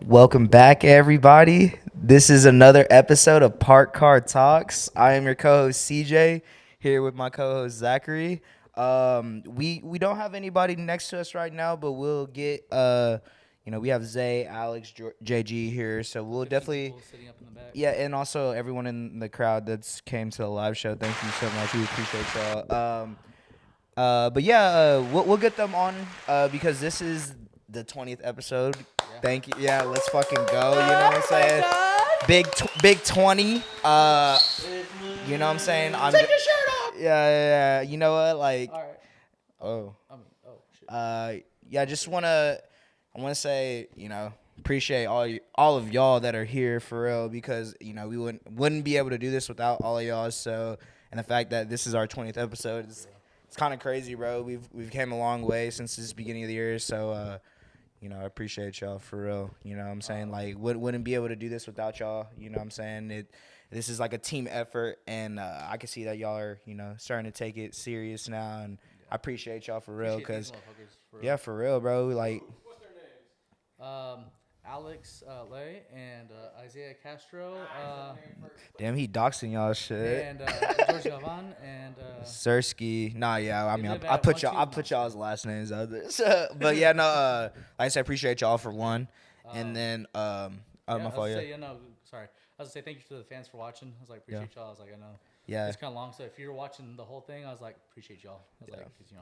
Welcome back, everybody. This is another episode of Park Car Talks. I am your co-host CJ, here with my co-host Zachary. We don't have anybody next to us right now, but we'll get we have Zay, Alex, JG here, so we'll definitely sitting up in the back. yeah, and also everyone in the crowd that's came to the live show. Thank you so much. We appreciate y'all. We'll get them on because this is the 20th episode. Yeah. Thank you. Yeah, let's fucking go. You know what I'm saying? Big 20. You know what I'm saying? Take your shirt off. Yeah. You know what? Like, All right. oh. Shit. I want to say, appreciate all of y'all that are here for real because, we wouldn't be able to do this without all of y'all. So, and the fact that this is our 20th episode it's kind of crazy, bro. We've came a long way since this beginning of the year. So, I appreciate y'all for real. You know what I'm saying? Like, wouldn't be able to do this without y'all. You know what I'm saying? This is like a team effort, and I can see that y'all are, starting to take it serious now, and I appreciate y'all for real. Because, for real, bro. Like, What's their names? Alex Lay and Isaiah Castro. damn, he doxing y'all shit. And George Gavan and Sersky. Nah, yeah. I mean, live I at put 1-2 y'all's last names out there. So, but yeah, no. Like I said, appreciate y'all for one, and then my fault. Yeah. Sorry. I was gonna say thank you to the fans for watching. I was like, appreciate y'all. I was like, I know. Yeah. It's kind of long, so if you're watching the whole thing, I was like, appreciate y'all. I was like, because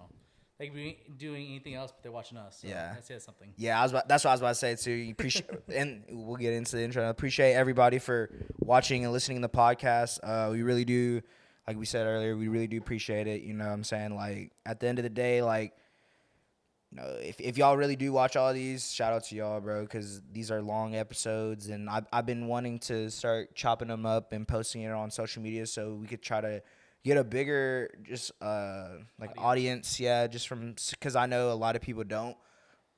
they could be doing anything else, but they're watching us. So Yeah. that says something. Yeah, that's what I was about to say too. You appreciate, and we'll get into the intro. I appreciate everybody for watching and listening to the podcast. We really do, like we said earlier, we really do appreciate it. You know what I'm saying? Like, at the end of the day, like, if y'all really do watch all these, shout out to y'all, bro, because these are long episodes, and I've been wanting to start chopping them up and posting it on social media so we could try to get a bigger just audience, yeah, just from because I know a lot of people don't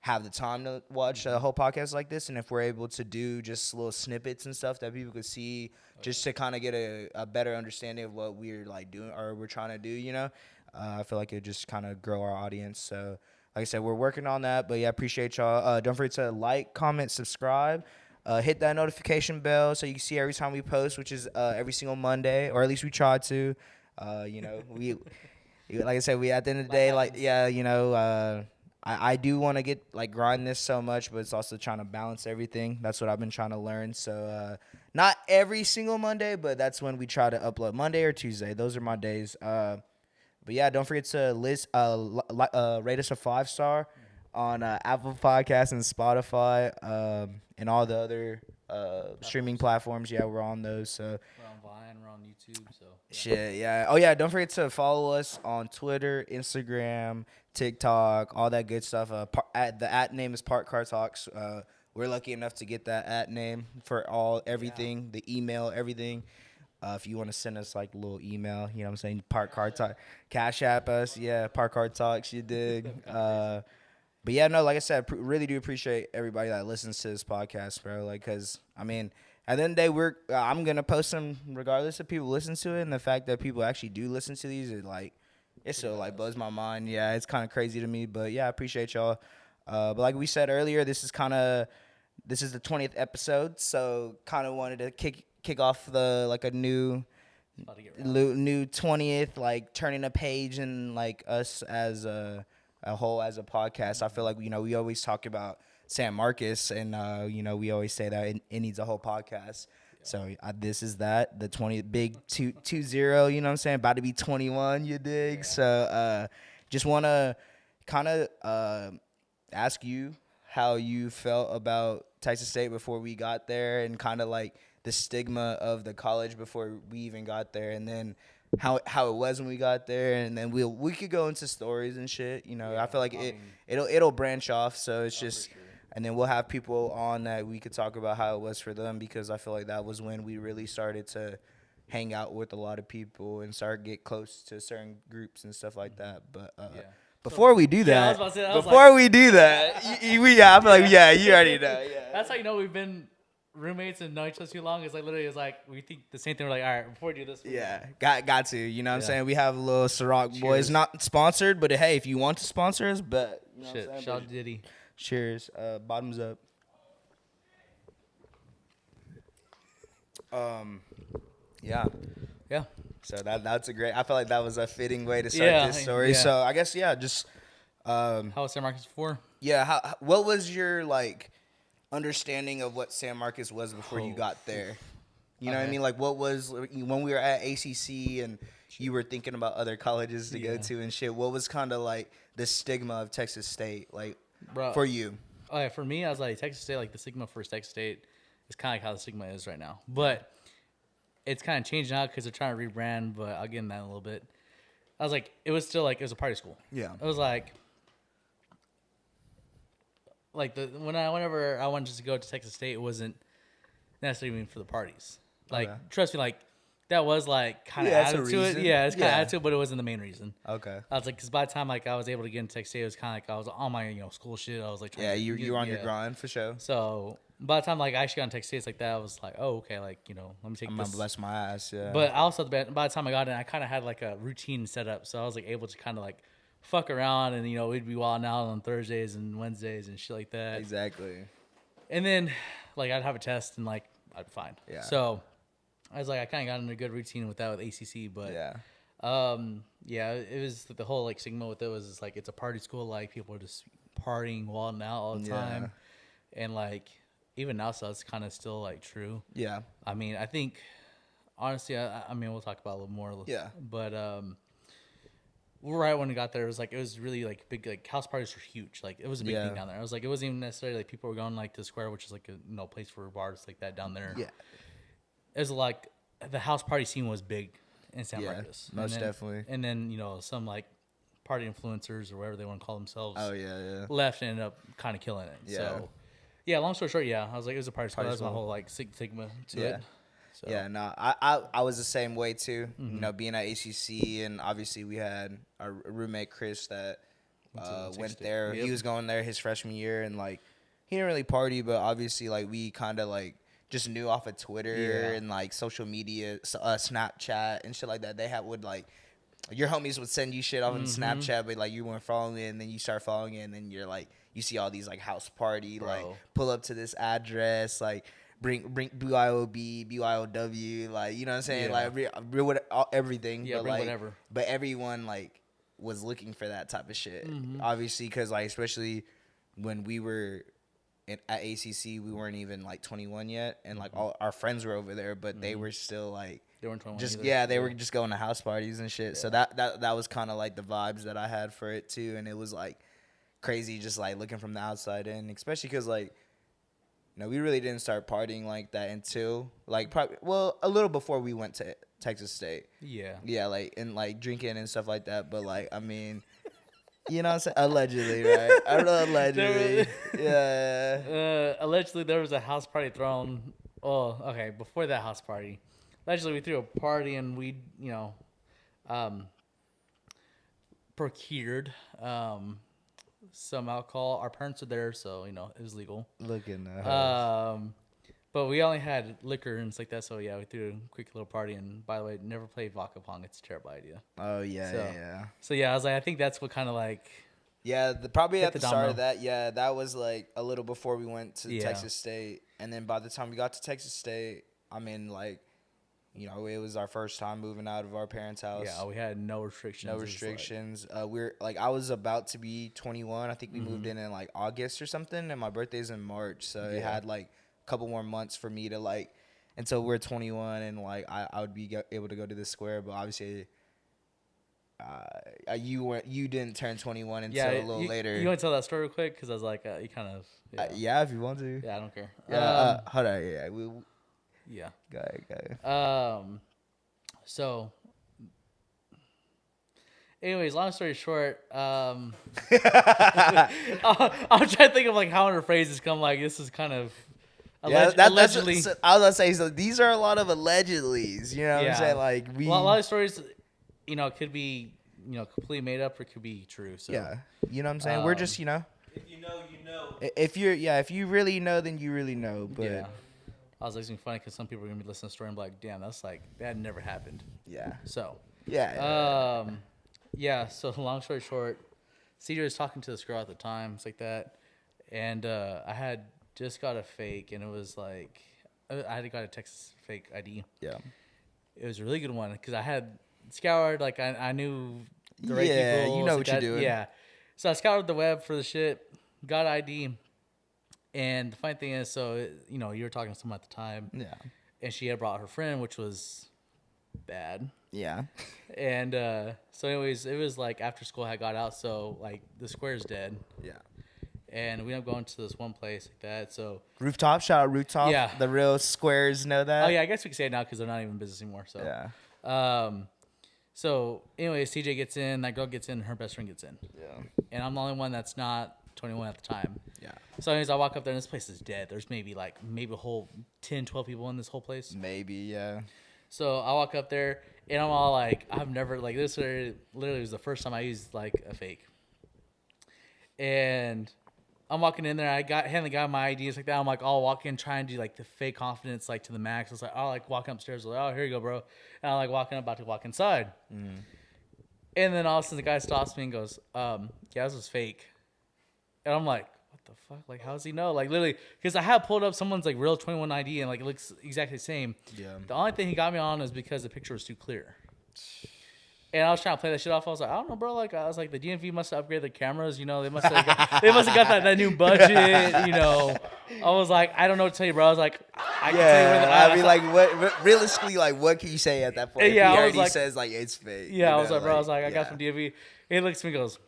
have the time to watch a whole podcast like this, and if we're able to do just little snippets and stuff that people could see just to kind of get a better understanding of what we're like doing or we're trying to do, I feel like it just kind of grow our audience. So like I said, we're working on that, but yeah, appreciate y'all. Don't forget to like, comment, subscribe. Hit that notification bell so you can see every time we post, which is every single Monday, or at least we try to. We like I said, we at the end of the day, I do want to get like grind this so much, but it's also trying to balance everything. That's what I've been trying to learn. So not every single Monday, but that's when we try to upload Monday or Tuesday. Those are my days. But yeah, don't forget to rate us a 5-star on Apple Podcasts and Spotify and all the other streaming platforms. Yeah, we're on those. So We're on Vine, we're on YouTube. So shit, yeah. Oh yeah, don't forget to follow us on Twitter, Instagram, TikTok, all that good stuff. The at name is Park Car Talks. We're lucky enough to get that at name for everything, the email, everything. If you want to send us like a little email, you know what I'm saying? Park Car Talk, Cash App us, yeah. Park Car Talks, you dig. But yeah, no, like I said, really do appreciate everybody that listens to this podcast, bro. Like, cause I mean, at the end of the day, I'm gonna post them regardless if people listen to it, and the fact that people actually do listen to these is like, it still like blows my mind. Yeah, it's kind of crazy to me, but yeah, I appreciate y'all. But like we said earlier, this is the 20th episode, so kind of wanted to kick off a new 20th, like turning a page and like us as a whole as a podcast. I feel like we always talk about San Marcos, and we always say that it needs a whole podcast. So this is that the 20 big 20, you know what I'm saying, about to be 21, you dig. So just want to kind of ask you how you felt about Texas State before we got there, and kind of like the stigma of the college before we even got there, and then how it was when we got there, and then we could go into stories and shit. I feel like it'll branch off, so it's just, and then we'll have people on that we could talk about how it was for them, because I feel like that was when we really started to hang out with a lot of people and start get close to certain groups and stuff like that. But before we do that, I feel like you already know. Yeah, that's how we've been roommates and know each other too long. It's like literally, it's like we think the same thing. We're like, all right, before we do this, got to. You know what I'm saying? We have a little Ciroc boys, not sponsored, but hey, if you want to sponsor us, but shout out Diddy. Cheers. Bottoms up. Yeah. Yeah. So that's a great. I feel like that was a fitting way to start this story. Yeah. So I guess just How was San Marcos before? yeah. What was your like understanding of what San Marcos was before you got there? You know what I Okay. mean? Like, what was when we were at ACC and you were thinking about other colleges to go to and shit? What was kind of like the stigma of Texas State, like Bro. for you? Oh, yeah, for me, I was like, Texas State, like the stigma for Texas State is kind of like how the stigma is right now. But it's kind of changing out because they're trying to rebrand, but I'll get in that in a little bit. I was like, it was still like, it was a party school. Yeah. It was like whenever I wanted to go to Texas State, it wasn't necessarily even for the parties. Like, trust me, like, that was like kind of added to it. Yeah, it's kind of added to it, but it wasn't the main reason. Okay. I was like, because by the time like I was able to get into Texas State, it was kind of like I was on my school shit. I was like, You were on your grind for sure. So by the time like I actually got into Texas State, it's like that. I was like, oh okay, like let me take I'm this. gonna bless my ass. Yeah. But also by the time I got in, I kind of had like a routine set up, so I was like able to kind of like fuck around, and we'd be wilding out on Thursdays and Wednesdays and shit like that. Exactly. And then like I'd have a test and like I'd be fine. Yeah. So I was like, I kind of got in a good routine with that with ACC, but it was the whole like stigma with it was just, like it's a party school, like people are just partying, wilding out all the time, and like even now, so it's kind of still like true. Yeah. I mean, I think honestly, I mean, we'll talk about it a little more. Yeah. But right when we got there, it was really like big, like house parties were huge. Like it was a big thing down there. I was like, it wasn't even necessarily like people were going like to the square, which is like a place for bars like that down there. Yeah. It was like the house party scene was big in San Marcos. Most definitely. And then some like party influencers or whatever they want to call themselves. Oh yeah. Left and ended up kind of killing it. Yeah. So yeah, long story short, I was like, it was a party school. That was my whole like stigma to it. So. Yeah, no, I was the same way too. Being at ACC, and obviously we had our roommate Chris that went there. Yep. He was going there his freshman year, and like he didn't really party, but obviously like we kind of like just knew off of Twitter and like social media, Snapchat and shit like that. They would like your homies would send you shit off on Snapchat, but like you weren't following it, and then you start following it, and then you're like you see all these like house party, like pull up to this address, like. Bring BYOB, BYOW, like you know what I'm saying, like everything. Yeah, but bring like, whatever. But everyone like was looking for that type of shit, obviously, because like especially when we were at ACC, we weren't even like 21 yet, and like all our friends were over there, but they were still like they weren't 21 just either. they were just going to house parties and shit. So that was kind of like the vibes that I had for it too, and it was like crazy, just like looking from the outside in, especially because like. No, we really didn't start partying like that until like a little before we went to Texas State. Yeah. Yeah, like and like drinking and stuff like that. But like I mean, you know what I'm saying? Allegedly, right? I don't know, allegedly. Yeah. Allegedly there was a house party thrown. Oh, okay. Before that house party, allegedly we threw a party and we, procured some alcohol. Our parents were there, so it was legal. Looking at but we only had liquor and stuff like that, so we threw a quick little party. And by the way, never play vodka pong. It's a terrible idea. Oh yeah. So I was like, I think that's what kind of like. Yeah, probably at the start of that. Yeah, that was like a little before we went to Texas State, and then by the time we got to Texas State, I mean like. It was our first time moving out of our parents' house. Yeah, we had no restrictions. No restrictions. We're like, I was about to be 21. I think we moved in like August or something, and my birthday's in March, so it had like a couple more months for me to like until we're 21, and like I would be able to go to the square. But obviously, you didn't turn 21 until a little later. You want to tell that story real quick? Because I was like, you kind of. Yeah, if you want to. Yeah, I don't care. Hold on. Yeah. Yeah. Go ahead. So, anyways, long story short, I'm trying to think of like how to phrase this. Come like this is kind of allegedly. I was gonna say so. These are a lot of allegedlys. You know what I'm saying? Like a lot of stories, could be completely made up or could be true. So yeah, you know what I'm saying? We're just If you know, you know. If you really know, then you really know. But yeah. I was listening funny because some people are gonna be listening to the story and be like, "Damn, that's like that never happened." Yeah. So. Yeah. So long story short, CJ was talking to this girl at the time, it's like that, and I had just got a fake, and it was like I got a Texas fake ID. Yeah. It was a really good one because I had scoured, like, I knew the right Yeah, people. you know like what that. you're doing. Yeah. So I scoured the web for the shit, got ID. And the funny thing is, so, you know, you were talking to someone at the time. Yeah. And she had brought her friend, which was bad. Yeah. And so anyways, it was like after school had got out, so like the square's dead. Yeah. And we ended up going to this one place like that. So Rooftop, shout out Rooftop. Yeah. The real squares know that. oh yeah, I guess we can say it now because they're not even in business anymore. So Yeah. So anyways, TJ gets in, that girl gets in, her best friend gets in. Yeah. And I'm the only one that's not 21 at the time. Yeah. So anyways, I walk up there and this place is dead. There's maybe a whole 10, 12 people in this whole place. Maybe, yeah. So I walk up there and I'm all like, I've never, like, this literally was the first time I used like a fake. And I'm walking in there, hand the guy my IDs like that. I'm like, all walking, trying to do like the fake confidence like to the max. It's like, oh, like walking upstairs, like, oh, here you go, bro. And I'm like walking, about to walk inside. Mm. And then all of a sudden the guy stops me and goes, yeah, this was fake. And I'm like, what the fuck? Like, how does he know? Like, literally, because I had pulled up someone's like real 21 ID and like it looks exactly the same. Yeah. The only thing he got me on was because the picture was too clear. And I was trying to play that shit off. I was like, I don't know, bro. Like, I was like, the DMV must have upgraded the cameras. You know, they must have got that new budget. You know, I was like, I don't know what to tell you, bro. I was like, I can tell you where the. I mean, like, what realistically, like, what can you say at that point? If Yeah, he I was already like- says like it's fake. Yeah, you I was know, like, bro. I was like, I yeah. got from DMV. And he looks at me and goes,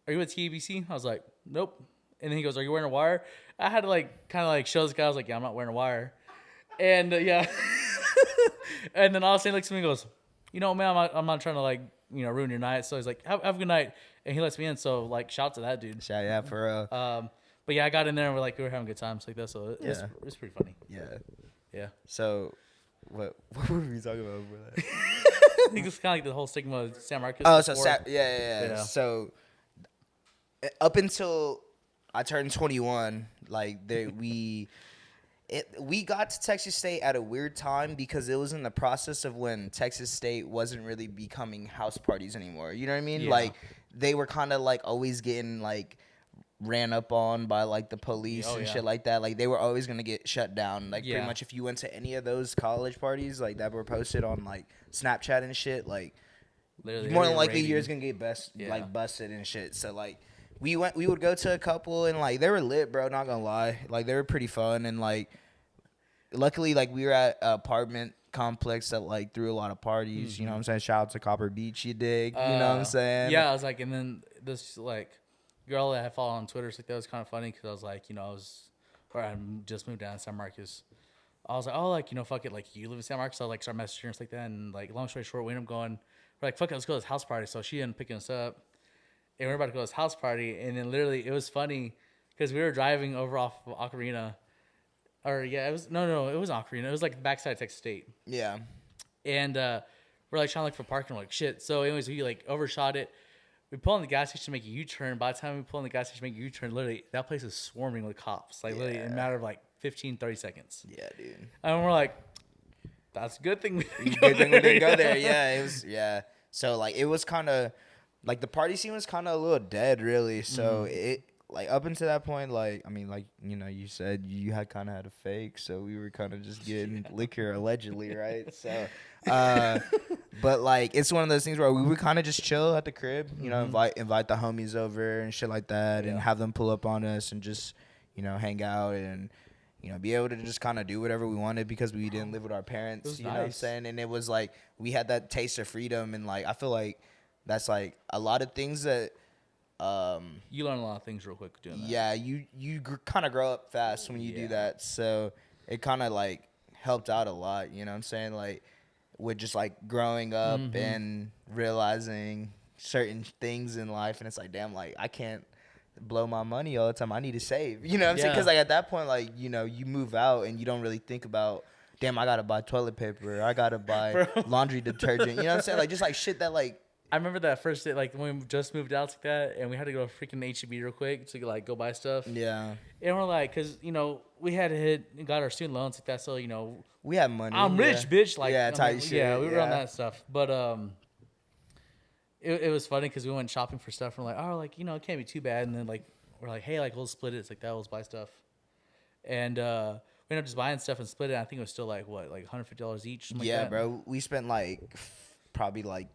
are you at TABC? I was like, nope. And then he goes, are you wearing a wire? I had to like kind of like show this guy. I was like, yeah, I'm not wearing a wire. And yeah. And then all of a sudden he looks at me and goes, you know, man, I'm not trying to like, you know, ruin your night. So he's like, have a good night. And he lets me in. So like, shout to that dude. Shout out for But yeah, I got in there and we were having good times like that. So Yeah. it's pretty funny. yeah. Yeah. So, what were we talking about for that? I think it's kind of like the whole stigma of San Marcos. Oh, so before. yeah. So, up until I turned 21, like we got to Texas State at a weird time because it was in the process of when Texas State wasn't really becoming house parties anymore. You know what I mean? Yeah. Like they were kind of like always getting like ran up on by like the police and shit like that. Like they were always gonna get shut down. Like pretty much if you went to any of those college parties like that were posted on like Snapchat and shit, like Literally, more than every likely rating. you're just gonna get like busted and shit. So like we would go to a couple and like they were lit, bro, not gonna lie. Like they were pretty fun and like luckily like we were at an apartment complex that like threw a lot of parties. You know what I'm saying? Shout out to Copper Beach, you dig? You know what I'm saying? Yeah, I was like, and then this like girl that I follow on Twitter, so like, that was kind of funny because I was like, you know, I just moved down to San Marcos. I was like, oh, like, you know, fuck it, like you live in San Marcos, so I like start messaging her and stuff like that, and like long story short, we ended up going. We're like, fuck it, let's go to this house party. So she ended up picking us up, and we were about to go to this house party, and then literally it was funny because we were driving over off of Ocarina, or yeah, it was it was Ocarina. It was like the backside of Texas State. Yeah. And we're like trying to look for parking. We're like, shit. So anyways, we like overshot it. We pull in the gas station to make a U-turn. By the time we pull in the gas station to make a U-turn, literally that place is swarming with cops. Like literally in a matter of like 15, 30 seconds. Yeah, dude. And we're like, that's a good thing we Good thing we didn't go there. Yeah, it was. Yeah. So like it was kind of like the party scene was kind of a little dead, really. So it like up until that point, like I mean, like you know, you said you had kind of had a fake, so we were kind of just getting liquor allegedly, right? So, but like it's one of those things where we would kind of just chill at the crib, you know, invite the homies over and shit like that, and have them pull up on us and just you know hang out and. You know, be able to just kind of do whatever we wanted because we didn't live with our parents, you know what I'm saying? And it was like, we had that taste of freedom. And like, I feel like that's like a lot of things that, you learn a lot of things real quick doing that. yeah, you kind of grow up fast when you do that. So it kind of like helped out a lot, you know what I'm saying? Like with just like growing up and realizing certain things in life. And it's like, damn, like I can't blow my money all the time. I need to save. You know what I'm saying? Because like at that point, like, you know, you move out and you don't really think about, damn, I got to buy toilet paper. I got to buy laundry detergent. You know what I'm saying? Like just like shit that like. I remember that first day, like when we just moved out like that and we had to go to freaking H-E-B real quick to like go buy stuff. Yeah. And we're like, because, you know, we had got our student loans like that. So, you know. We had money. I'm rich, bitch. Like, yeah, tight shit. Yeah, we were on that stuff. But, it was funny because we went shopping for stuff. And we're like, oh, like, you know, it can't be too bad. And then, like, we're like, hey, like, we'll split it. It's like that. We'll buy stuff. And we we ended up just buying stuff and split it. I think it was still like what, like $150 each. Something Yeah, like that. bro. We spent like probably like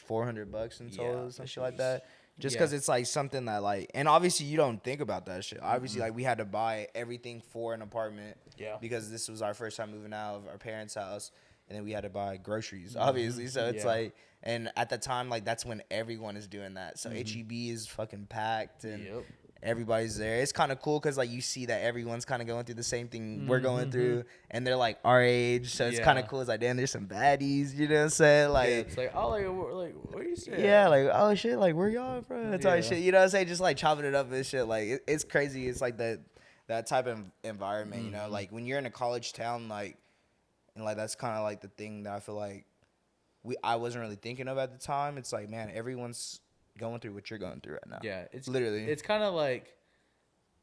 $400 in total, Yeah, some that shit like shit that. Just yeah. because it's like something that like, and obviously you don't think about that shit. Obviously, Mm-hmm. like we had to buy everything for an apartment. Yeah. Because this was our first time moving out of our parents' house, and then we had to buy groceries, obviously. So it's Yeah. like, and at the time, like that's when everyone is doing that. So HEB is fucking packed, and Yep. everybody's there. It's kind of cool because like you see that everyone's kind of going through the same thing we're going through, and they're like our age. So it's kind of Yeah. cool. It's like, damn, there's some baddies. You know what I'm saying? Like, Yeah, it's like, oh, like where you stay? yeah, like, oh shit, like where y'all from? That type of Yeah. shit. You know what I'm saying? Just like chopping it up and shit. Like it's crazy. It's like that type of environment. You know, like when you're in a college town, like, and like that's kind of like the thing that I feel like I wasn't really thinking of at the time. It's like, man, everyone's going through what you're going through right now. Yeah, it's literally. It's kind of like,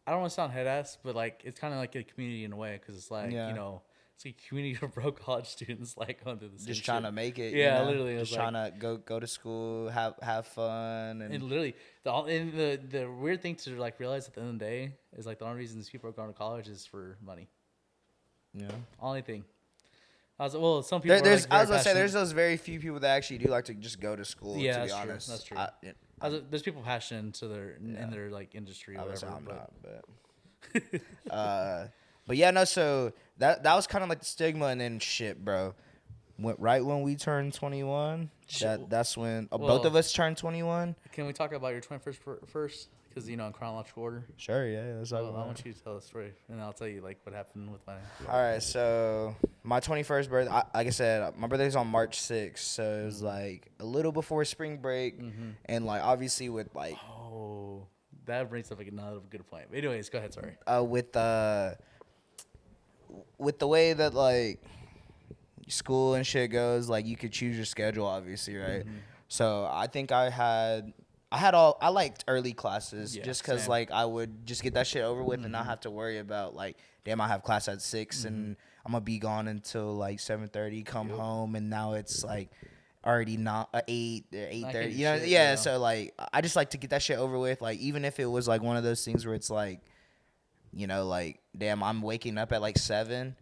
I don't want to sound head ass, but like it's kind of like a community in a way, because it's like, Yeah. you know, it's like a community of broke college students like going through the same Just trying shit. to make it. Yeah, you know? literally, Just it's trying to go to school, have fun, And literally, the weird thing to like realize at the end of the day is like the only reason these people are going to college is for money. yeah. Only thing. Well, some people. There's, are, like, I was very gonna say, there's passionate. those very few people that actually do like to just go to school. Yeah, to be that's true. honest, That's true. There's people passionate into their in their like industry or I would say whatever. I'm But not, but yeah, no. So that was kind of like the stigma, and then shit, bro. Right when we turned 21, that's when both Well- of us turned 21. can we talk about your 21st first? Because you know, in chronological order. Sure, yeah. That's Well, I want you to tell the story, and I'll tell you like what happened with my. All right, so my 21st birthday, like I said, my birthday's on March 6th, so it was like a little before spring break, and like obviously with like Oh, that brings up like another good point. Anyways, go ahead. Sorry. with the way that like school and shit goes, like you could choose your schedule, obviously, right? So I think I liked early classes Yeah, just because same. like I would just get that shit over with and not have to worry about like, damn, I have class at 6 and I'm gonna be gone until like 7:30, come home, and now it's like already not 8 or 8:30, you know? shit, Yeah, yeah. so like I just like to get that shit over with, like even if it was like one of those things where it's like, you know, like damn, I'm waking up at like 7,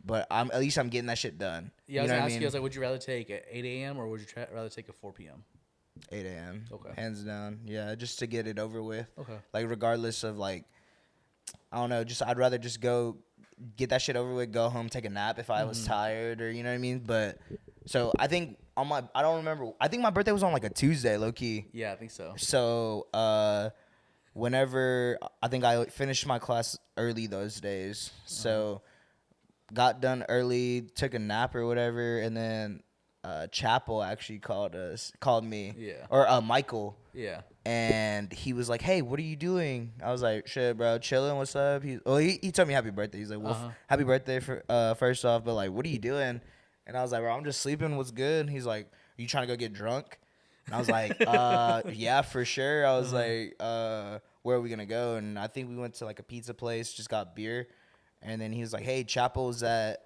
but at least I'm getting that shit done. Yeah, I You was know gonna what ask you. I was like, would you rather take at 8 a.m. or would you rather take at 4 p.m.? 8 a.m. Okay. Hands down. Yeah, just to get it over with. Okay. Like regardless of like, I don't know, just I'd rather just go get that shit over with, go home, take a nap if I was tired, or you know what I mean? But so I think I don't remember. I think my birthday was on like a Tuesday, low key. Yeah, I think so. So whenever I think I finished my class early those days, so got done early, took a nap or whatever, and then Chapel actually called me, Yeah. or Michael, Yeah. and he was like, "Hey, what are you doing?" I was like, "Shit, bro, chilling. What's up?" He told me happy birthday. He's like, "Well, happy birthday for first off, but like, what are you doing?" And I was like, "Bro, I'm just sleeping. What's good?" He's like, "Are you trying to go get drunk?" And I was like, "Yeah, for sure." I was like, "Where are we gonna go?" And I think we went to like a pizza place, just got beer, and then he was like, "Hey, Chapel's at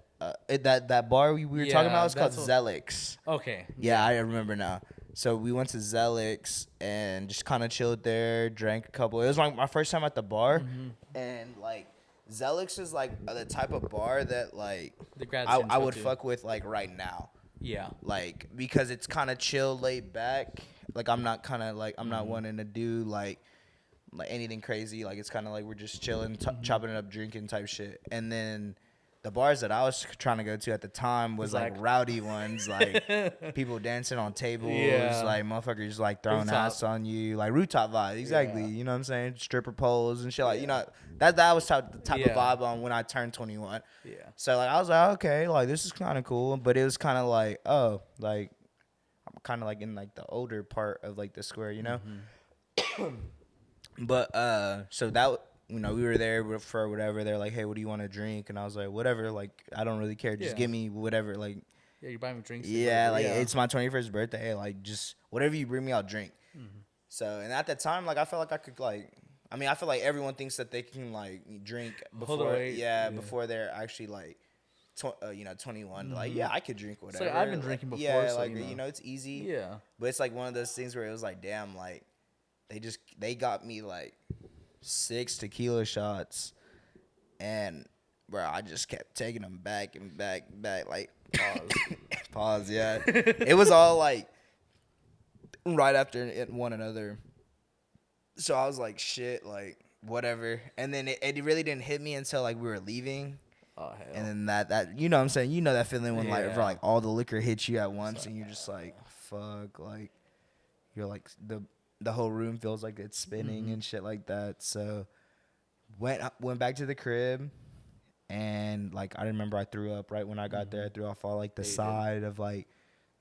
that bar we were talking about. It's called that's Zelix." Okay. Yeah, I remember now. So we went to Zelix and just kind of chilled there, drank a couple. It was like my first time at the bar, and like Zelix is like the type of bar that like The grad I students go would to. fuck with like right now, Yeah. like because it's kind of chill, laid back. Like I'm not wanting to do like anything crazy. Like it's kind of like we're just chilling, chopping it up, drinking type shit. And then the bars that I was trying to go to at the time was like like- rowdy ones, like people dancing on tables, Yeah. like motherfuckers like throwing Rooftop. ass on you, like rooftop vibe. Exactly. Yeah. You know what I'm saying? Stripper poles and shit. Like, you know, that was the type of Yeah. vibe on when I turned 21. Yeah. So like I was like, okay, like this is kind of cool, but it was kind of like, oh, like I'm kind of like in like the older part of like the square, you know. But so that, you know, we were there for whatever. They're like, hey, what do you want to drink? And I was like, whatever. Like I don't really care. Just Yeah. give me whatever. Like Yeah, you're buying me drinks. yeah, like yeah. it's my 21st birthday. Like just whatever you bring me, I'll drink. So and at that time, like I felt like I could like. I mean, I feel like everyone thinks that they can like drink Hold before, away. Yeah. before they're actually like, 21. Like, yeah, I could drink whatever. I've been drinking before, Yeah, so, like you know. it's easy. Yeah. But it's like one of those things where it was like, damn, like they got me like 6 tequila shots, and bro, I just kept taking them back and back, like pause, pause. Yeah, it was all like right after one another. So I was like, shit, like whatever. And then it really didn't hit me until like we were leaving. Oh hell. And then that you know what I'm saying, you know that feeling when Yeah. like all the liquor hits you at once and you're just like fuck, like you're like the whole room feels like it's spinning and shit like that. So went back to the crib and like I remember I threw up right when I got there. I threw off all like the Yeah, you side of like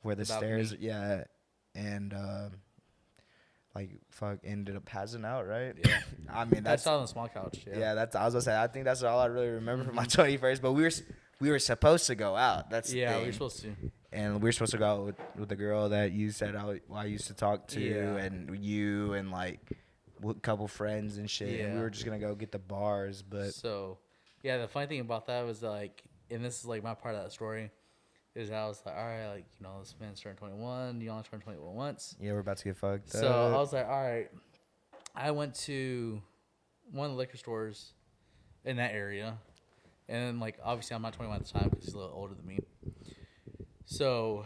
where the balcony. stairs, yeah, and like fuck ended up passing out, right? Yeah. I mean I saw it on the small couch. Yeah. yeah, that's I was gonna say I think that's all I really remember from my 21st. But we were supposed to go out. That's the Yeah, thing. we were supposed to. And we were supposed to go out with the girl that you said I used to talk to, Yeah. and you and like a couple friends and shit. And we Yeah. were just gonna go get the bars, but So, yeah, the funny thing about that was like, and this is like my part of that story, is I was like, all right, like, you know, this man's turned 21. You only turned 21 once. yeah, we're about to get fucked So up. I was like, all right. I went to one of the liquor stores in that area. And, like, obviously I'm not 21 at the time because he's a little older than me. So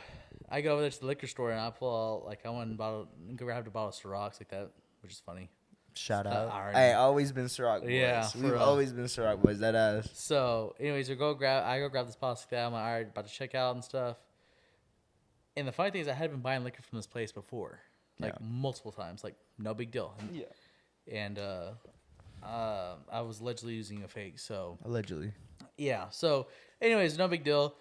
I go over there to the liquor store and I pull out, like, I went and grabbed a bottle of Cirocs like that, which is funny. Shout out. already- Hey, always been Ciroc boys. Yeah, for We've real. always been Ciroc boys. That ass. So, anyways, I go grab this bottle like that. I'm like, all right, about to check out and stuff. And the funny thing is, I had been buying liquor from this place before, like Yeah. multiple times, like no big deal. Yeah. And I was allegedly using a fake. So Allegedly. yeah. So, anyways, no big deal.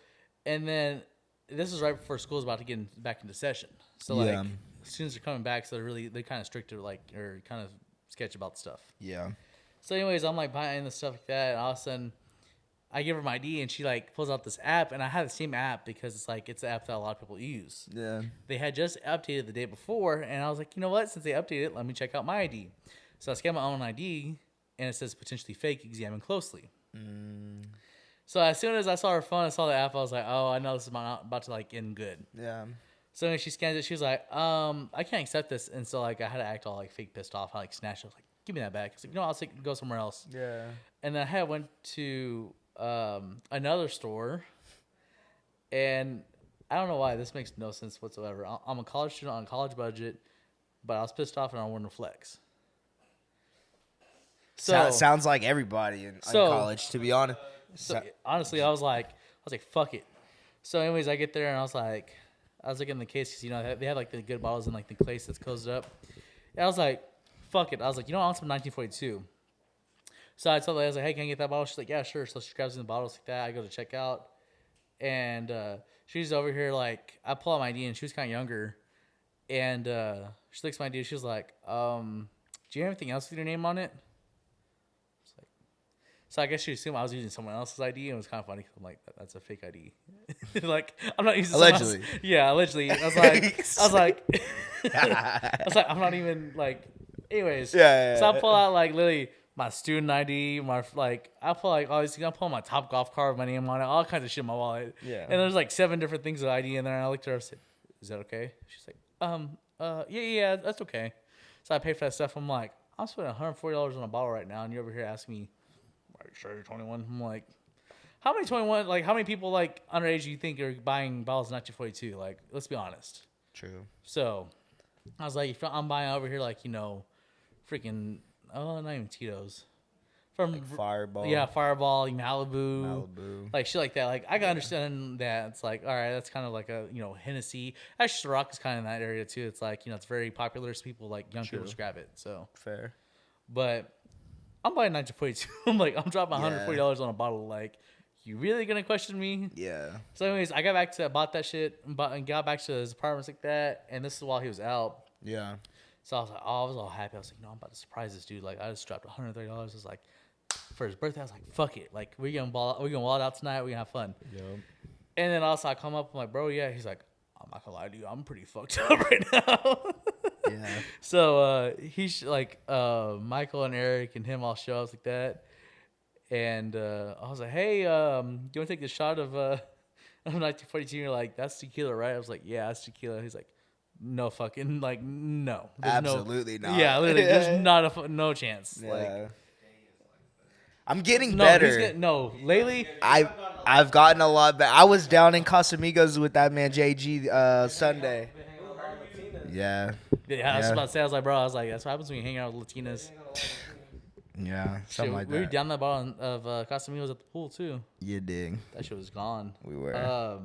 And then this is right before school's about to get back into session. So like, Yeah. as soon as they're coming back, so they're kind of strict or like or kind of sketch about the stuff. Yeah. So, anyways, I'm like buying the stuff like that, and all of a sudden, I give her my ID, and she like pulls out this app, and I had the same app because it's the app that a lot of people use. Yeah. They had just updated the day before, and I was like, you know what? Since they updated it, let me check out my ID. So I scanned my own ID, and it says potentially fake. Examine closely. So as soon as I saw her phone, I saw the app, I was like, oh, I know this is about to like end good. Yeah. So when she scans it, she was like, I can't accept this, and so like I had to act all like fake pissed off. I like snatched it. I was like, give me that back. I was like, no, I'll go somewhere else. Yeah. And then I went to another store, and I don't know why this makes no sense whatsoever. I'm a college student on a college budget, but I was pissed off and I wanted to flex. So Sounds like everybody in college, to be honest. honestly, I was like, fuck it. So anyways, I get there and I was looking in the case because, you know, they had like the good bottles in like the case that's closed up. And I was like, fuck it. I was like, you know, I want some 1942. So I told her, I was like, hey, can I get that bottle? She's like, yeah, sure. So she grabs the bottles like that. I go to check out. And she's over here like, I pull out my ID and she was kind of younger. And she looks at my ID. She was like, do you have anything else with your name on it? So I guess she assumed I was using someone else's ID, and it was kind of funny. 'Cause I'm like, that's a fake ID. Like, I'm not using someone Allegedly. else. Yeah, allegedly. I was like, I'm not even like. Anyways, Yeah. So I pull out like literally my student ID, I pull like all these things. I pull my Top Golf card with my name on it, all kinds of shit in my wallet. Yeah. And there's like 7 different things with ID in there. And I looked at her and said, "Is that okay?" She's like, yeah, that's okay. So I paid for that stuff. I'm like, I'm spending $140 on a bottle right now, and you're over here asking me, "Are you sure you're 21?" I'm like, how many people like underage do you think are buying bottles of 1942? Like, let's be honest. True. So I was like, if I'm buying over here, like, you know, freaking, not even Tito's. From Like Fireball. Yeah, Fireball, Malibu. Malibu. Like, shit like that. Like, I can understand that. It's like, all right, that's kind of like a, you know, Hennessy. Actually, Ciroc is kind of in that area, too. It's like, you know, it's very popular. So people, like, young people just grab it. So, Fair. but I'm buying 1942. I'm like, I'm dropping $140 on a bottle. Like, you really gonna question me? Yeah. So, anyways, I bought that shit and got back to his apartments like that. And this is while he was out. Yeah. So I was like, I was all happy. I was like, no, I'm about to surprise this dude. Like, I just dropped $130. I was like, for his birthday, I was like, fuck it. Like, we're gonna wild out tonight. We're gonna have fun. Yep. And then also I come up, I'm like, bro, yeah. He's like, I'm not gonna lie to you, I'm pretty fucked up right now. Yeah. So he's like, Michael and Eric and him all show up like that. And I was like, hey, you want to take the shot of 1942? You're like, that's tequila, right? I was like, yeah, that's tequila. He's like, no fucking, like, no. There's Absolutely no, not. Yeah, literally, there's not no chance. Yeah. Like, I'm getting No, better. lately. I've gotten a lot better. I was down in Casamigos with that man JG Sunday. Yeah. Yeah, I was about to say. I was like, bro. I was like, that's what happens when you hang out with Latinas. Yeah, Shit, something like we were that. down that bottle of Casamigos at the pool too. You dig. That shit was gone. We were.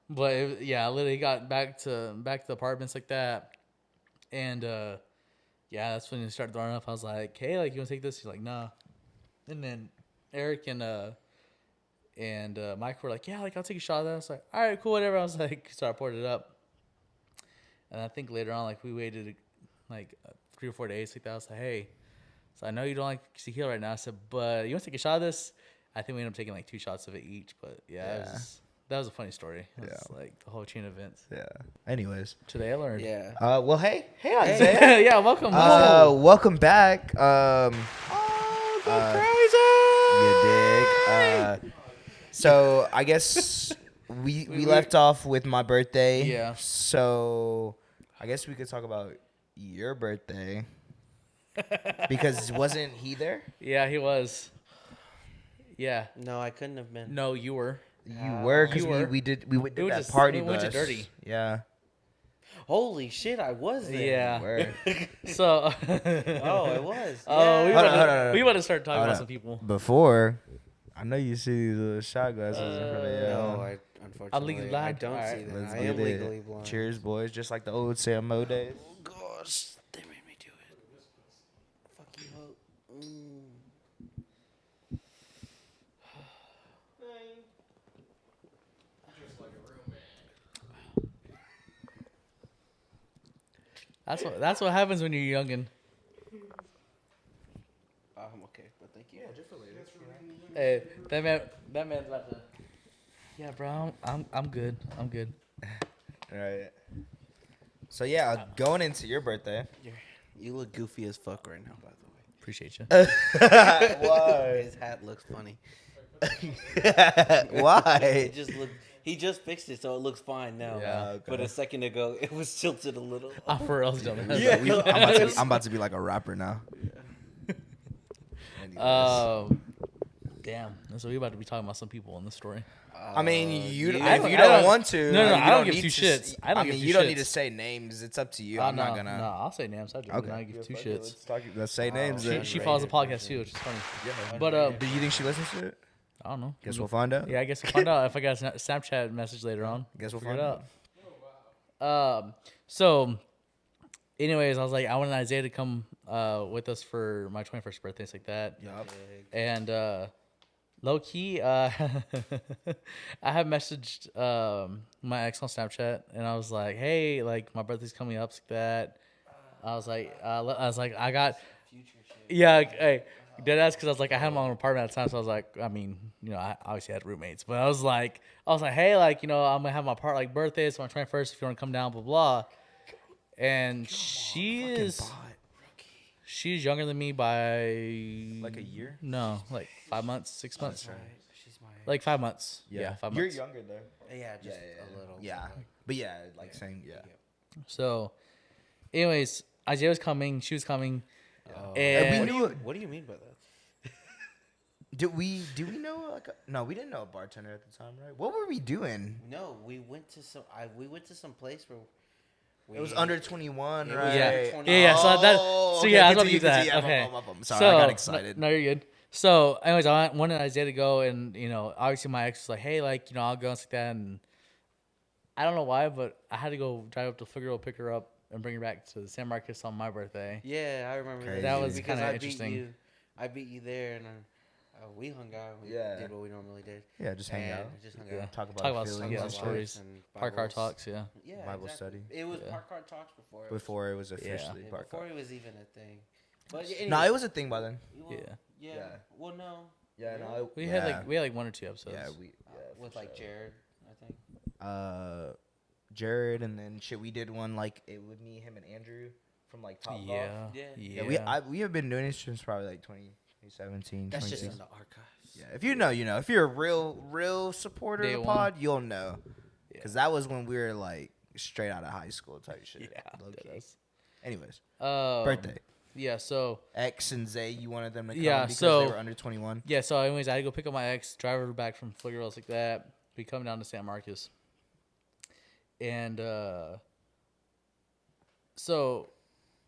But I literally got back to the apartments like that, and that's when it started throwing up. I was like, hey, like, you want to take this? He's like, nah. And then Eric and Mike were like, yeah, like, I'll take a shot of that. I was like, all right, cool, whatever. I was like, so I poured it up. And I think later on, like, we waited like 3 or 4 days like that. I was like, hey, so I know you don't like tequila right now. I said, but you want to take a shot of this? I think we ended up taking like 2 shots of it each. But that was a funny story. It was like the whole chain of events. Yeah. Anyways. Today I learned. Yeah. Well, hey, Isaiah. Yeah, welcome. Welcome back. Go You dig. So I guess we left off with my birthday. Yeah. So I guess we could talk about your birthday. Because wasn't he there? Yeah, he was. Yeah. No, I couldn't have been. No, you were. You were, because You were. we did We went that to- party we went to bus. Dirty. Yeah. Holy shit, I was there. Yeah. Word. So. Oh, I was. Oh, Yeah. Hold on. we want to start talking Hold about on. some people. Before, I know you see these little shot glasses in front of you. No, I unfortunately legally I blind. don't Alright. see that. Let's I get am it. legally blind. Cheers, boys. Just like the old Sam Mo days. Oh gosh, they made me do it. Fuck you, Hope. That's what happens when you're youngin'. I'm okay, but thank you. Hey, that man's about to. Yeah, bro, I'm good. I'm good. Right. So yeah, going into your birthday. You look goofy as fuck right now, by the way. Appreciate you. Why? His hat looks funny. Why? He just fixed it, so it looks fine now. Yeah. Okay. But a second ago, it was tilted a little. Ah, for real, dumb. Yeah. I'm about to be like a rapper now. Damn. So we about to be talking about some people in this story. I mean, if you I don't don't- want to, No, you I don't give need two to shits. I don't give mean, two you don't need to shits. say names. It's up to you. Oh, I'm no, not gonna. No, I'll say names. I Okay. don't give two Fuck shits. it, let's say names. She- Then. She follows the podcast too, which is funny. But Do you think she listens to it? I don't know. Guess we'll find out. Yeah, I guess we'll find out if I got a Snapchat message later on. Guess we'll Figure find it out. out. So, anyways, I was like, I wanted Isaiah to come with us for my 21st birthday, things like that. Yup. And low key, I have messaged my ex on Snapchat, and I was like, hey, like my birthday's coming up, like that. I was like, I got, yeah, hey, dead ass, because I was like, I had my own apartment at the time, so I was like, I mean, you know, I obviously had roommates, but I was like, hey, like, you know, I'm gonna have my birthday, it's my 21st, if you want to come down, blah blah. And she's younger than me by Like a year? No, like 5 months, 6 months. Right. She's my. Like 5 months. Yeah, 5 months. You're younger though. Yeah, just a little. Yeah, but yeah, like saying yeah. So, anyways, Isaiah was coming. She was coming. Oh. And What do you mean by that? Do we know no, we didn't know a bartender at the time, right? What were we doing? No, we went to some place where. It was under 21, It was right? yeah, 20. yeah. So that. Oh, So okay, yeah, I was about to continue, use that. continue. Okay. I'm sorry, So I got excited. No, you're good. So, anyways, I wanted Isaiah to go, and you know, obviously my ex was like, "Hey, like, you know, I'll go and like that." And I don't know why, but I had to go drive up to Figueroa, pick her up, and bring her back to San Marcos on my birthday. Yeah, I remember Crazy. That was because kinda I interesting. Beat you, I beat you there, and we hung out. We did what we normally did. Yeah, just hang And out. Just hung Yeah. out. Talk about Talk about feelings yeah, and stories. stuff. And Park car Bibles. talks, yeah. Yeah, Bible exactly. study. It was Yeah. Park car talks before. Before it was Yeah. officially park Before car. it was even a thing. But anyway, No, it was a thing by then. well, Yeah. yeah. Yeah. Well, no. Yeah, Really? no, We had like 1 or 2 episodes. yeah, With like Jared, I think. Jared, and then shit, we did one like it with me, him, and Andrew from like Top Golf. Yeah. Yeah. Yeah. We have been doing this since probably like 2017, That's just 2016. in the archives. Yeah, if you know, you know. If you're a real supporter Day of the one. pod, you'll know. Yeah. Because that was when we were like straight out of high school type shit. Yeah. low key. Deadass. Anyways, Um, birthday. Yeah, so X and Zay, you wanted them to come Yeah, because so- they were under 21. yeah, so anyways, I had to go pick up my ex, drive her back from Figueroa like that, be coming down to San Marcos, and so,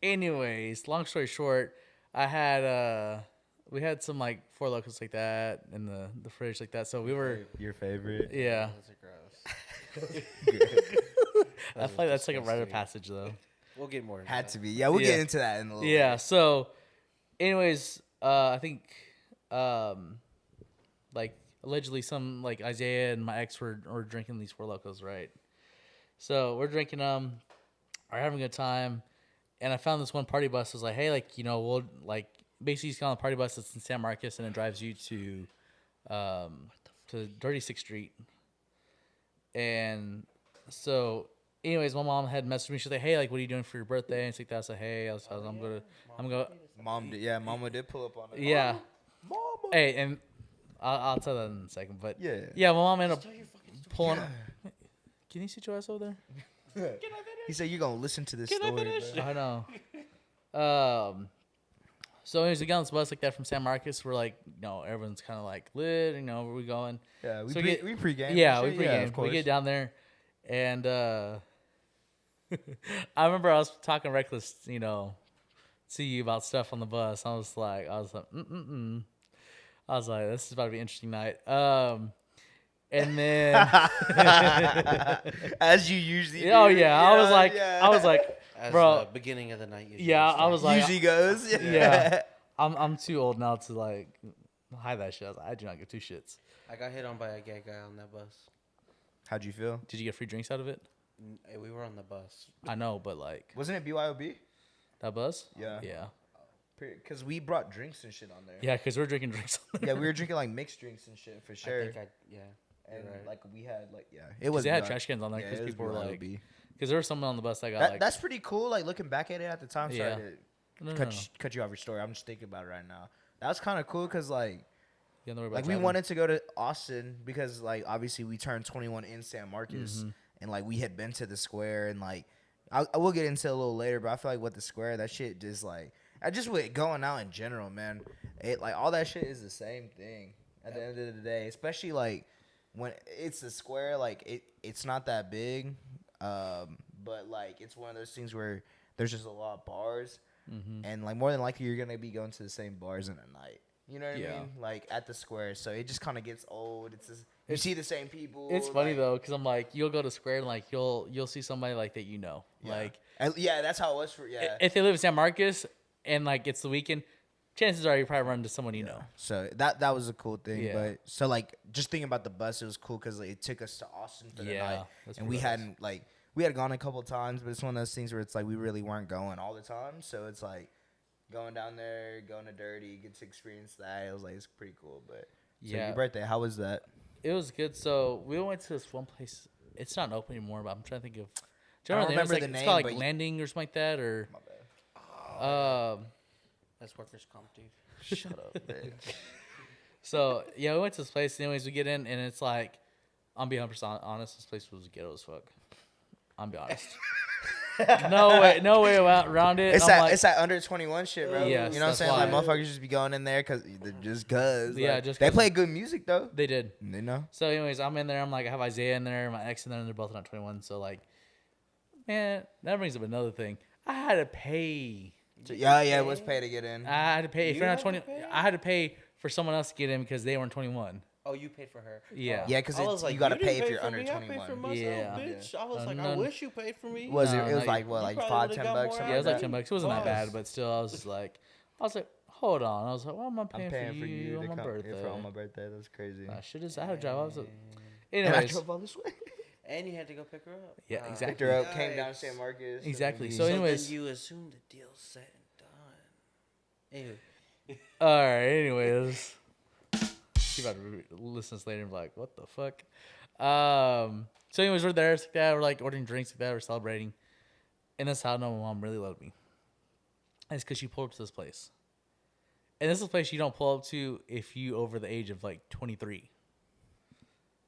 anyways, long story short, I had we had some like Four Locos like that in the fridge like that, so we were Your favorite. yeah. Those are gross. I feel like that's like a rite of passage though. We'll get more. Into Had that. to be. Yeah, we'll Yeah. get into that in a little Yeah. bit. So, anyways, I think, like allegedly some like Isaiah and my ex were drinking these Four Locos, right? So we're drinking them, are having a good time, and I found this one party bus. Was like, hey, like we'll like basically just get on the party bus that's in San Marcos and it drives you to 36th Street, and so. Anyways, my mom had messaged me. She's like, "Hey, like, what are you doing for your birthday?" And it's like that. I said, "Hey, I'm gonna." Mama did pull up on it. Yeah. Mama. Hey, and I'll tell that in a second. But Yeah. my mom ended up Tell your fucking story. pulling. Can you sit your ass over there? He said you're gonna listen to this story. Bro. I know. So anyways, we got on this bus like that from San Marcos. We're like, everyone's kind of like lit. Where we going? Yeah, we So we pregame. Yeah, we and shit. pregame. of course. We get down there, and I remember I was talking reckless, to you about stuff on the bus. I was like, I was like, this is about to be an interesting night. And then, as you usually do. I was like, As bro, the beginning of the night. Usually yeah, I starts. was like, usually goes. yeah, I'm too old now to like hide that shit. I was like, I do not give two shits. I got hit on by a gay guy on that bus. How'd you feel? Did you get free drinks out of it? We were on the bus. I know, but like Wasn't it BYOB? that bus. Yeah. Yeah. Because we brought drinks and shit on there. Yeah, because we're drinking drinks. Yeah, we were drinking like mixed drinks and shit for sure. I think you're and right. like we had like it was. They had BYOB. trash cans on there Yeah, because it was people were like, BYOB. because there was someone on the bus that got like, That's pretty cool. Like looking back at it at the time. Sorry Yeah. to no, cut you off your story. I'm just thinking about it right now. That was kind of cool because like You don't know about like we driving. wanted to go to Austin because like obviously we turned 21 in San Marcos Mm-hmm. and like we had been to the square and like I will get into it a little later, but I feel like with the square that shit just like I just with going out in general, man. It like all that shit is the same thing at the end of the day, especially like when it's the square. Like it's not that big, but like it's one of those things where there's just a lot of bars, and like more than likely you're gonna be going to the same bars in a night. You know what I Yeah. mean? Like at the square, so it just kind of gets old. You see the same people. It's funny like- though, because I'm like, you'll go to Square and like you'll see somebody like that, Yeah. like Yeah, that's how it was for if they live in San Marcos and like it's the weekend, chances are you probably run into someone you know. So that was a cool thing. Yeah. But so like just thinking about the bus, it was cool because like, it took us to Austin for the Yeah, night, that's and pretty we badass. hadn't like we had gone a couple times, but it's one of those things where it's like we really weren't going all the time. So it's like going down there, going to Dirty, get to experience that. It was like it's pretty cool. But so Yeah. your birthday, how was that? It was good. So we went to this one place. It's not open anymore, but I'm trying to think of. Do I you don't remember remember the the It's name, called but like Landing or something like that, or My bad. That's workers' comp, dude. Shut up, man. so yeah, we went to this place. Anyways, we get in and it's like, I'm being 100% honest. This place was ghetto as fuck. I'm be honest. no way around it. It's I'm that like, it's that under 21 shit, bro. Yes, you know what I'm that's saying? Like why. motherfuckers just be going in there cause Yeah, like, just they 'cause- play good music though. they did. You know. So, anyways, I'm in there. I'm like, I have Isaiah in there, my ex in there, and they're both not 21. So, like, man, that brings up another thing. I had to pay. Yeah, it was pay to get in. I had to pay. If You you're not had 20, to pay? I had to pay for someone else to get in because they weren't 21. Oh, you paid for her. Yeah. Yeah, because I was like, you gotta you didn't pay if you're for under me, I paid 21. for myself, Yeah. bitch. I was Uh, like, no- I wish you paid for me. Was No, it? It was no, like you what, like probably $5, would've $10 got bucks? more something Yeah, it was like that? 10 bucks. It wasn't that Plus. bad, but still, I was like, hold on. I was like, well, I'm I'm paying, paying for you on to my come birthday. on my birthday. That's crazy. Shit is, I had to drive. I was, And I anyways, drove all this way. And you had to go pick her up. Yeah, Wow. exactly. Picked her up, came down to Yikes. San Marcos. Exactly. and So we- anyways- then you assume the deal's set and done. Anyway. all right. Anyways, she about to listen to this later and be like, what the fuck? So anyways, we're there. It's like that. We're like ordering drinks like that. We're celebrating. And that's how I know my mom really loved me. And it's because she pulled up to this place. And this is a place you don't pull up to if you over the age of like 23.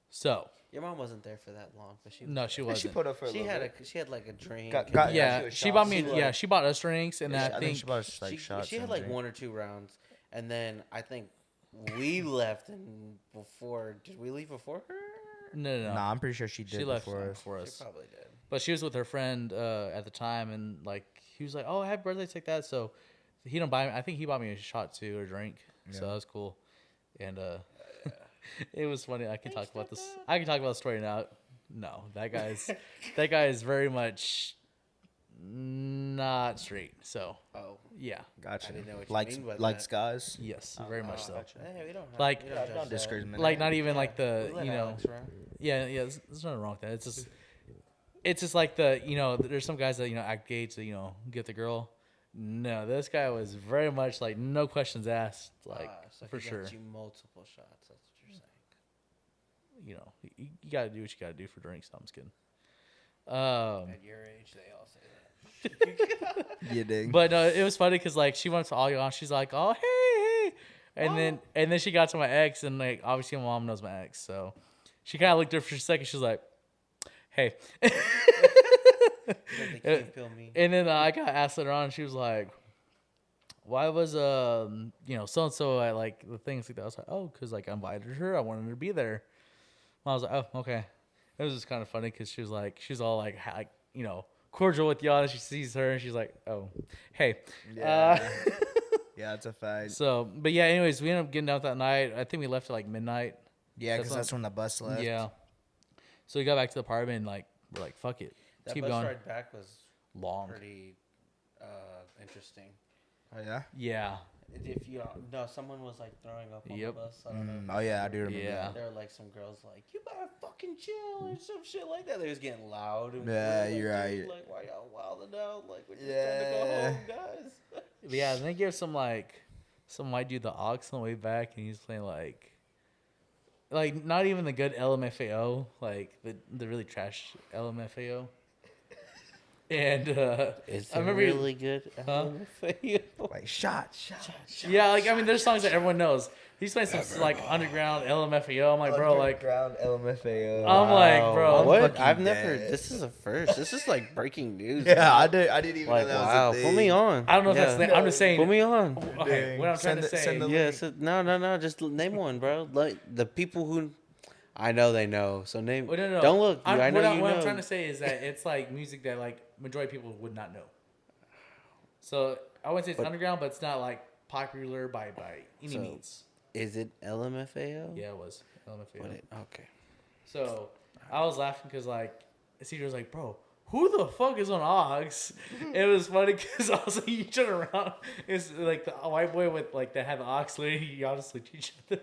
So Your mom wasn't there for that long, but she. No, she She wasn't. put up for a She little had bit. she had like a drink. Got- and got- then Yeah, she was she bought shots. me. Yeah, she bought us drinks, and Yeah, I think she bought us like shots. she had and like drink. 1 or 2 rounds, and then I think we left and before. Did we leave before her? no. Nah, I'm pretty sure she did She left before us. before She us. probably did. But she was with her friend at the time, and like he was like, "Oh, happy birthday, take that." So he don't buy me. I think he bought me a shot too or a drink. So that was cool, and it was funny. I can talk about this. I can talk about the story now. No, that guy is very much not straight. So Oh, Gotcha. yeah, I didn't know what you Likes mean by likes that. guys. yes, very much so. Hey, we don't have, Like- we don't judge Don't that. discouragement. Like not even like the We let you know. Alex run. Yeah, there's nothing wrong with that. It's just like the there's some guys that act gay to get the girl. No, this guy was very much like no questions asked, like So for he sure. got you multiple shots. That's what you're saying. You gotta do what you gotta do for drinks. No, I'm just kidding. At your age, they all say that. You dig? But it was funny because like she went to all y'all. She's like, oh hey, and then she got to my ex, and like obviously my mom knows my ex, so she kind of looked at her for a second. She's like, hey. They can't kill me. And then I got asked later on, and she was like, "Why was so and so at like the things like that?" I was like, "Oh, because like I invited her, I wanted her to be there." I was like, "Oh, okay." It was just kind of funny because she was all like cordial with y'all, and she sees her, and she's like, "Oh, hey." Yeah. Yeah, it's a fact. So, but yeah. Anyways, we ended up getting out that night. I think we left at like midnight. Yeah, because That's that's when the bus left. Yeah. So we got back to the apartment, and like we're like, "Fuck it, let's That keep bus going." ride back was Long. pretty interesting. Oh yeah. Yeah. If you no, someone was like throwing up on Yep. the bus. I don't know. Oh yeah, I do remember. Yeah. That. There were like some girls like, you better fucking chill or some shit like that. They was getting loud. And Yeah, we were you're like, right. dude, like, why y'all wilding out? Like, we're just Yeah. trying to go home, guys. But yeah, and they gave some white dude the aux on the way back, and he's playing like not even the good LMFAO, like the really trash LMFAO. And Is I remember really good? Huh? Like shot. yeah, like I mean, there's songs that everyone knows. He's playing some like underground LMFAO. I'm like, bro, like ground LMFAO. I'm like, bro, What? fucking I've never. dead. This is a first. This is like breaking news. Yeah, man. I didn't even Like, know that wow. was a thing. Put me on. I don't know if that's the, I'm just saying. Put me on. Okay, what I'm trying to say. Send the Yes. No. Just name one, bro. Like the people who. I know they know. So name. Well, no. Don't look. I know you what know. I'm trying to say is that it's like music that like majority of people would not know. So I wouldn't say it's underground, but it's not like popular by any So, means. Is it LMFAO? Yeah, it was LMFAO. Okay. So I was laughing because like CJ was like, "Bro, who the fuck is on aux?" It was funny because also you turn around, it's like the white boy with like that had the aux. Literally, y'all just looked at each other.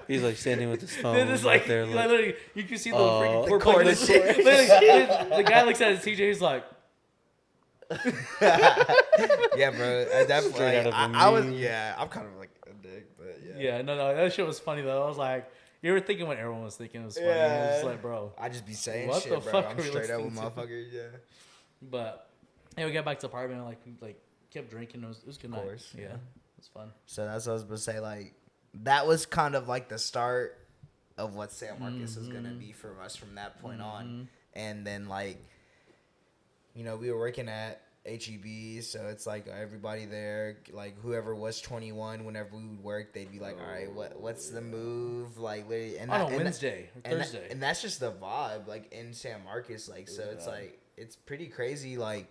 He's like standing with his phone Then it's right like, there. like Like, literally, you can see the Oh. freaking The cord cord plug is in the- literally, the guy looks at CJ. He's like, Yeah, bro. I definitely. Straight out of a I was. meme. Yeah, I'm kind of like a dick, but yeah. "Yeah, no, that shit was funny though." I was like, "You were thinking what everyone was thinking." It was funny. It was just like, bro. I just be saying What shit, the bro. fuck I'm are we straight up with listening to? motherfuckers. Yeah. But yeah, we got back to the apartment and we kept drinking. It was a good night. course, Yeah, yeah. it was fun. So that's what I was gonna say. Like, that was kind of like the start of what San Marcos is gonna be for us from that point on. And then we were working at HEB, so it's like everybody there, like whoever was 21, whenever we would work, they'd be like, "All right, what's the move?" Like, literally, and On a Wednesday or and Thursday. and that's just the vibe, like in San Marcos, like so it's like it's pretty crazy, like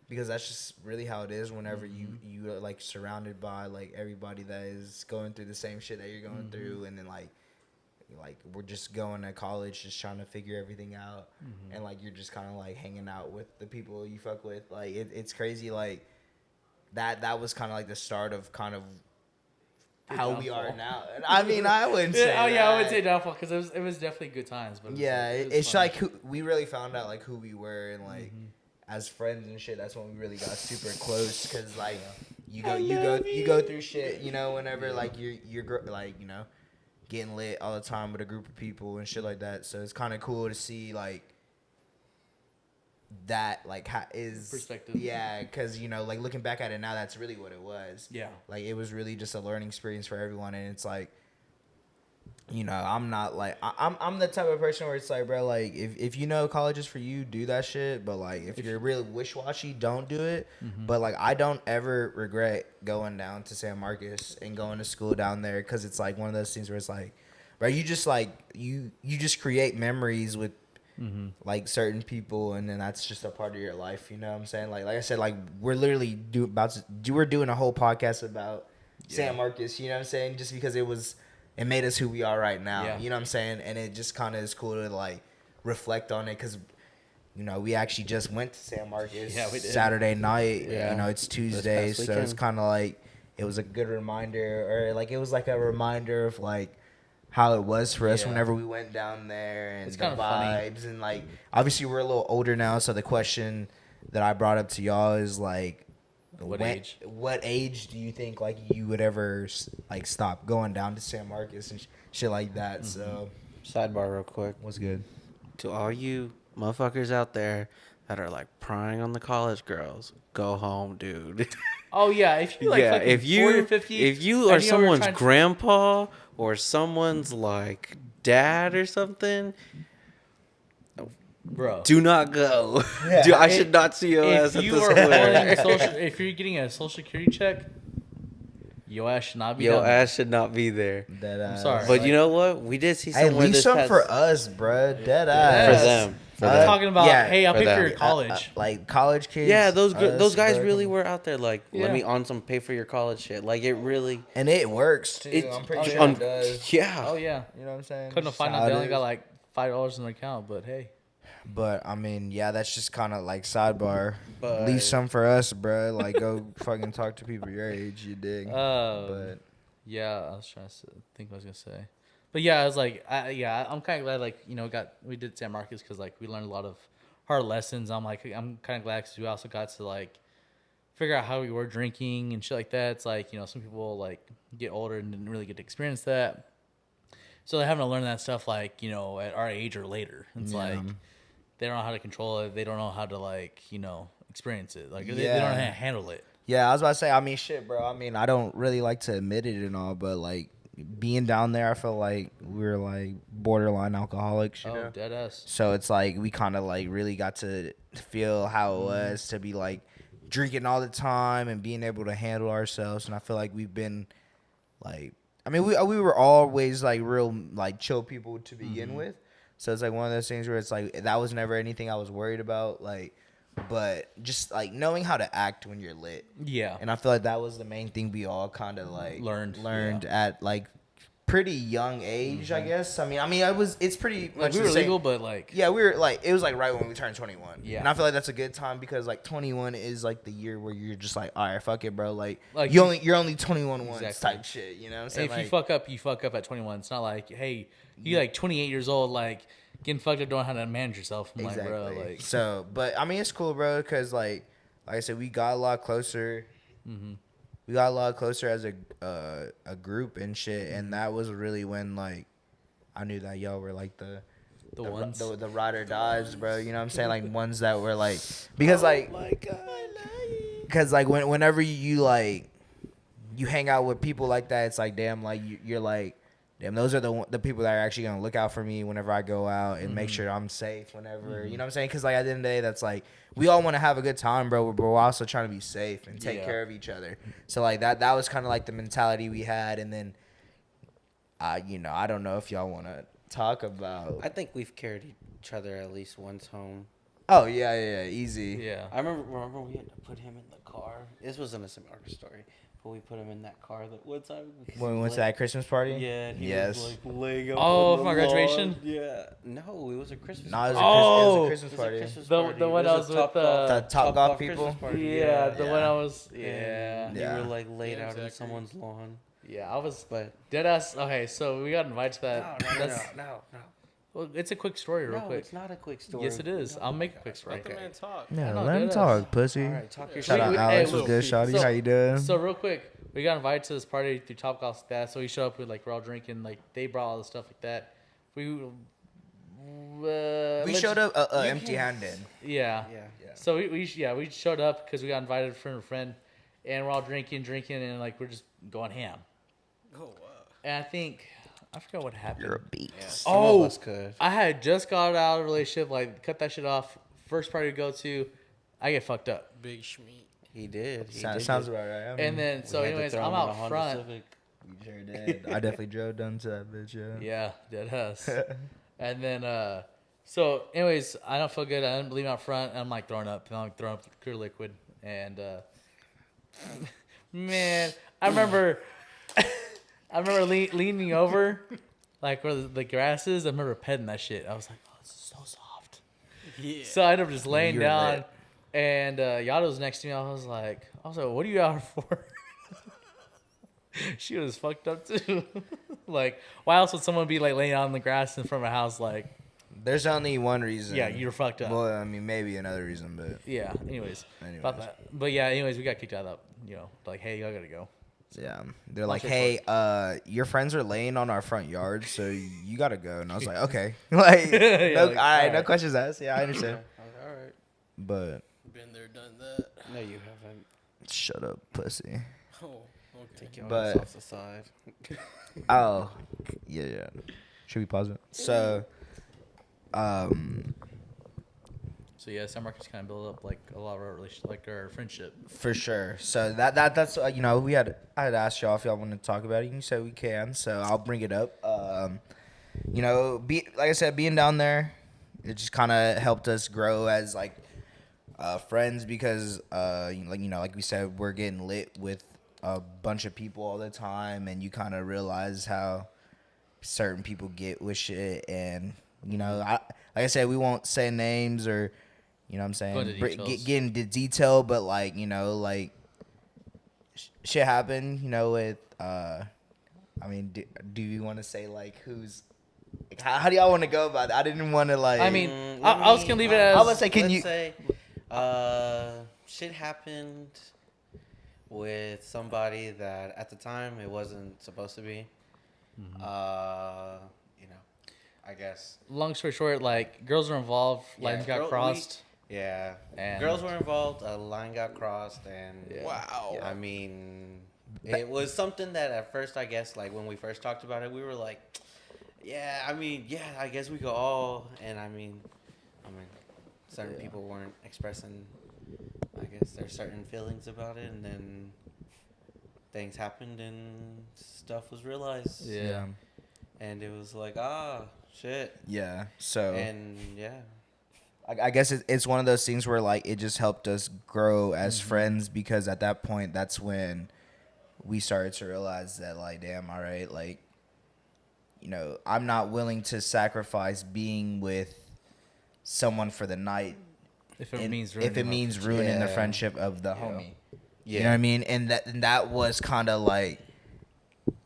because that's just really how it is. Whenever you are like surrounded by like everybody that is going through the same shit that you're going through, and then like we're just going to college, just trying to figure everything out, and like you're just kind of like hanging out with the people you fuck with. Like it's crazy, like that was kind of like the start of kind of how we are downfall. now. And I mean, I wouldn't say I would that. say downfall because it was definitely good times. But Yeah, it was it's fun. like we really found out like who we were, and like as friends and shit. That's when we really got super close, because like you go through shit, whenever like you're like getting lit all the time with a group of people and shit like that. So it's kind of cool to see like that like is Perspective. Yeah, because like looking back at it now, that's really what it was. Yeah. Like it was really just a learning experience for everyone, and it's like you know, I'm not like I'm the type of person where it's like, bro, like if you know college is for you, do that shit. But like if you're really wish washy, don't do it. But like I don't ever regret going down to San Marcos and going to school down there because it's like one of those things where it's like, bro, you just like you just create memories with like certain people, and then that's just a part of your life. You know what I'm saying? Like I said, like we're literally we're doing a whole podcast about San Marcos. You know what I'm saying? Just because it made us who we are right now. Yeah. You know what I'm saying? And it just kind of is cool to like reflect on it because, you know, we actually just went to San Marcos Yeah, we did. Saturday night. Yeah. You know, it's Tuesday, past so it's weekend. kind of like it was a good reminder, or like it was like a reminder of like how it was for us Yeah. whenever we went down there and It's the kinda funny. vibes and like obviously we're a little older now, so the question that I brought up to y'all is like, what age do you think like you would ever like stop going down to San Marcos and shit like that? So Sidebar real quick. what's good? To all you motherfuckers out there that are like prying on the college girls, go home, dude. Oh yeah, if you like fucking 40 or 50, if you and are someone's trying- grandpa or someone's like dad or something, bro. do not go. Yeah. Dude, I should not see your ass If at you the are holding school. if you're getting a social security check, your ass should not be. Your down there. ass should not be there. Dead I'm ass. sorry. But Like- you know what? We did see Hey, somewhere leave this some past- for us, bro. Dead For ass. For them. For I'm them. talking about, Yeah, hey, I'll for pay them. for your college. Like college kids. Yeah, those us, guys bro. really were out there like, Yeah. let me on some pay for your college shit. Like it really. And it works too. It's I'm pretty sure un- it does. Yeah. Oh yeah, You know what I'm saying? couldn't have Just find how out they it only is. got like $5 in their account, but hey. But I mean, yeah, that's just kind of like sidebar. But- Leave some for us, bro. Like go fucking talk to people your age. You dig? But Yeah, I was trying to think what I was gonna say, but yeah, I was like, I'm kind of glad, like, you know, we did San Marcos because like we learned a lot of hard lessons. I'm kind of glad because we also got to like figure out how we were drinking and shit like that. It's like, you know, some people like get older and didn't really get to experience that, so they're having to learn that stuff like, you know, at our age or later. It's like they don't know how to control it. They don't know how to like, you know, experience it. Like they don't know how to handle it. yeah, I was about to say. I mean, shit, bro. I mean, I don't really like to admit it and all, but like being down there, I feel like we were like borderline alcoholics. You know? Dead ass. So it's like we kind of like really got to feel how it was to be like drinking all the time and being able to handle ourselves. And I feel like we've been like, I mean, we were always like real like chill people to begin with. So it's like one of those things where it's like that was never anything I was worried about. Like, but just like knowing how to act when you're lit. Yeah. And I feel like that was the main thing we all kind of like Learned, at like pretty young age, I guess. I mean, it's pretty much Like we the were same. legal, but like Yeah, we were like, it was like right when we turned 21. Yeah. And I feel like that's a good time because like 21 is like the year where you're just like, all right, fuck it, bro. Like you're only 21 once Exactly. type shit. You know what I'm saying? if Like, you fuck up, you fuck up at 21. It's not like, hey, you like 28 years old, like getting fucked up, don't know how to manage yourself. I'm exactly. like, bro, like So, but I mean, it's cool, bro, because like I said, we got a lot closer. We got a lot closer as a group and shit, and that was really when like I knew that y'all were like the ones. the ride or dies, bro. You know what I'm saying? Like ones that were like because like because like whenever you like you hang out with people like that, it's like damn, like you're like damn, those are the people that are actually gonna look out for me whenever I go out and make sure I'm safe whenever you know what I'm saying? Because like at the end of the day, that's like we all want to have a good time, bro, but we're also trying to be safe and take care of each other. So like that was kind of like the mentality we had, and then you know, I don't know if y'all want to talk about. I think we've carried each other at least once home. Oh yeah, easy. yeah. I remember we had to put him in the car. This wasn't a similar story, but we put him in that car that one time. When we went to that Christmas party. Yeah. And he Yes. was like laying up Oh, on for the my graduation? lawn. Yeah. No, it was a Christmas. No, it was, party. it was Oh! a Christmas It was a party. Christmas The- party. the one It I a was with, Top the Top Golf Christmas people? party. Yeah, the one Yeah. I was. Yeah. And Yeah. you were like laid Yeah, out on exactly. someone's lawn. Yeah, I was But dead ass. Okay, so we got invited to that. no. Well, it's a quick story, real No, quick. it's not a quick story. Yes, it is. No. I'll make a quick story. Let the man talk. Yeah, I know, let him deadass. talk, pussy. All right, talk your Shout shit. out Hey, Alex, look, what's good, shawty? so- How you doing? So real quick, we got invited to this party through Top Golf like that. So we showed up with like we're all drinking, like they brought all the stuff like that. We we showed up empty-handed. Yeah. Yeah. So we showed up because we got invited from a friend, and we're all drinking, and like we're just going ham. Oh wow. And I think I forgot what happened. You're a beast. Yeah, some Oh, of us could. I had just got out of a relationship, like cut that shit off. First party to go to, I get fucked up. Big Schmeat. He did. He Sounds did. about right. I mean, And then, so We had to anyways, throw I'm him in a out Honda front. Civic. you sure did. I definitely drove down to that bitch. Yeah. Yeah, dead ass. And then, so anyways, I don't feel good. I didn't believe out front. I'm like throwing up. I'm like throwing up clear liquid. And man, I remember, leaning over, like where the grass is. I remember petting that shit. I was like, oh, this is so soft. Yeah. So I ended up just laying you were down, lit. and Yada was next to me. I was like, what are you out for? She was fucked up too. Like, why else would someone be like laying out on the grass in front of a house? Like, There's only one reason. yeah, you're fucked up. Well, I mean, maybe another reason, but Yeah. Anyways, about Anyways. that. But yeah. Anyways, we got kicked out of that. You know, like, hey, y'all gotta go. yeah, they're like, shit "Hey, your friends are laying on our front yard, so you gotta go." And I was like, "Okay, like, Yeah, no, like, all right, no alright. questions asked. Yeah, I understand." I was like, all right. But Been there, done that. No, you haven't. shut up, pussy. Oh, okay. Take your But- ass off the side. Oh, yeah. Should we pause it? So, So yeah, San Marcos kind of built up like a lot of our relationship, like our friendship. for sure. So that's you know, I had asked y'all if y'all wanted to talk about it. You said we can, so I'll bring it up. You know, like I said, being down there, it just kind of helped us grow as like friends because like we said, we're getting lit with a bunch of people all the time, and you kind of realize how certain people get with shit, and you know, like I said, we won't say names or. You know what I'm saying? Go into details. Get into detail, but like, you know, like shit happened, you know, with I mean, do you want to say like who's like, how do y'all want to go about it? I didn't want to like I mean, let I was me- gonna leave it as. I was like, can let's you say, shit happened with somebody that at the time it wasn't supposed to be. You know, I guess. Long story short, like girls were involved, Yeah, lines got girl- crossed. Yeah, And- girls were involved. A line got crossed, and Yeah. Wow. I mean, it was something that at first, I guess, like when we first talked about it, we were like, yeah, I mean, yeah, I guess we could all, and I mean, certain people weren't expressing, I guess, their certain feelings about it, and then things happened and stuff was realized. Yeah. And it was like, shit. yeah. So And yeah. I guess it's one of those things where like it just helped us grow as friends because at that point that's when we started to realize that like damn, all right, like you know, I'm not willing to sacrifice being with someone for the night If it and means if it means ruining the Yeah. friendship of the homie. Yeah. You know what I mean? And that was kind of like,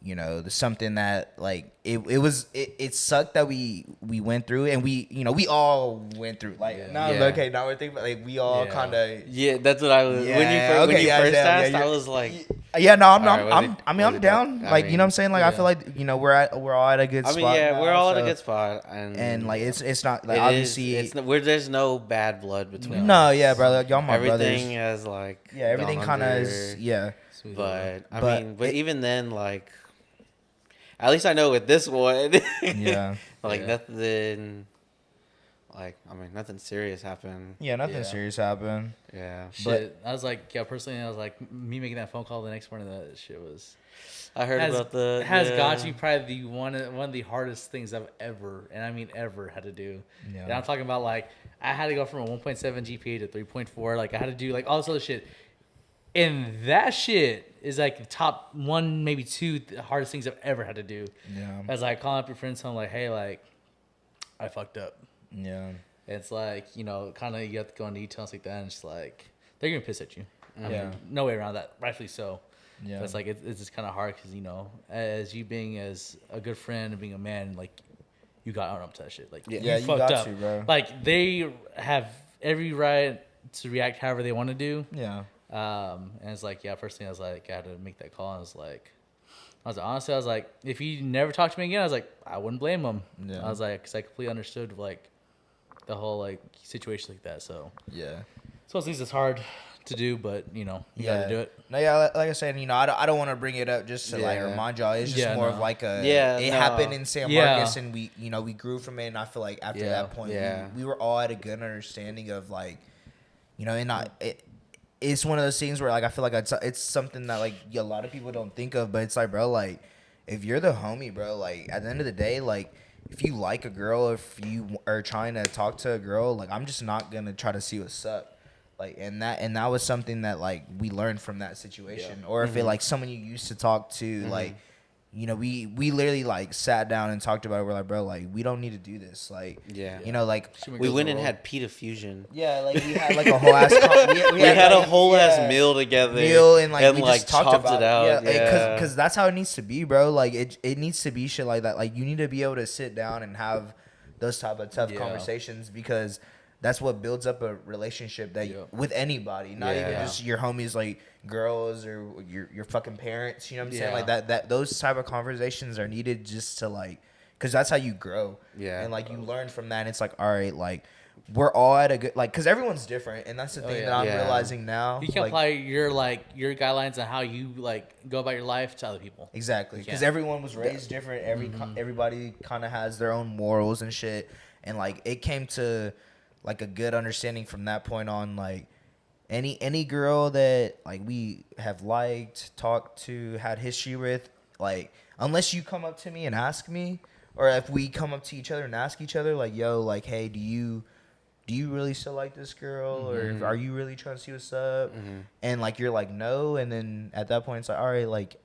you know, something that like it sucked that we went through and we all went through like Yeah. now Yeah. okay now we're thinking but like we all Yeah. kind of Yeah, that's what I was. when you Yeah, first, when okay, you yeah, first yeah, asked, yeah, I you're- was like, yeah no I'm All right, was I'm it- I mean was I'm it down dope? I like you know what I'm mean, saying like I yeah. feel like you know we're all at a good I spot mean, yeah, now, we're all at a so- good spot, and and like it's not like it obviously is, there's no bad blood between. no us. yeah brother like, y'all my everything brothers is like yeah everything gone kind of under, is yeah But I But mean, but it- even then, like, at least I know with this one, yeah like Yeah. nothing, like I mean, nothing serious happened. yeah nothing Yeah. serious happened. Yeah, Shit, I was like, yeah, personally, I was like, me making that phone call the next morning, that shit was I heard about the has yeah. got to be probably one of the hardest things I've ever, and I mean ever, had to do. Yeah. And I'm talking about like I had to go from a 1.7 GPA to 3.4. Like I had to do like all this other shit, and that shit is like the top one, maybe two hardest things I've ever had to do. Yeah. As like calling up your friends, telling like, hey, like I fucked up. Yeah. It's like, you know, kind of you have to go into details like that, and it's like they're gonna piss at you. I Yeah. mean, no way around that. Rightfully so. Yeah. But it's like it's just kind of hard because, you know, as you being as a good friend and being a man, like you got on up to that shit. Like Yeah, you fucked got up. to, bro. Like they have every right to react however they want to do. Yeah. And it's like, yeah, first thing I was like, I had to make that call. And I was like, honestly, I was like, if he never talked to me again, I was like, I wouldn't blame him. Yeah. I was like, because I completely understood like the whole like situation like that. So Yeah. at least it's hard to do, but you Yeah. gotta do it. No, yeah, like I said, I don't want to bring it up just to like Yeah. remind y'all. It's just Yeah, more no. of like a Yeah, it no. happened in San Yeah. Marcos, and we grew from it. And I feel like after Yeah. that point, Yeah. we were all at a good understanding of like, and it's one of those things where like I feel like it's something that like a lot of people don't think of, but it's like, bro, like if you're the homie, bro, like at the end of the day, like if you like a girl, if you are trying to talk to a girl, like I'm just not gonna try to see what's up. Like and that was something that like we learned from that situation. Or if it like someone you used to talk to, like we literally like sat down and talked about it. We're like, bro, like we don't need to do this. Like Yeah. like We went and had pita fusion. yeah, like we had like a whole ass We had a like, whole ass yeah, meal together. and like we just talked chopped about it out. Yeah, because that's how it needs to be, bro. Like it needs to be shit like that. Like you need to be able to sit down and have those type of tough conversations, because that's what builds up a relationship that with anybody, not even just your homies, like girls or your fucking parents. You know what I'm saying? Like that those type of conversations are needed just to like, because that's how you grow. Yeah. And like you learn from that. And it's like, all right, like we're all at a good, like, because everyone's different, and that's the thing that I'm realizing now. You can like, apply your guidelines on how you like go about your life to other people. exactly, because everyone was raised different. Everybody kind of has their own morals and shit, and like it came to like a good understanding from that point on. Like any girl that like we have liked, talked to, had history with, like unless you come up to me and ask me, or if we come up to each other and ask each other, like, yo, like, hey, do you really still like this girl, or are you really trying to see what's up? And like you're like, no, and then at that point it's like, all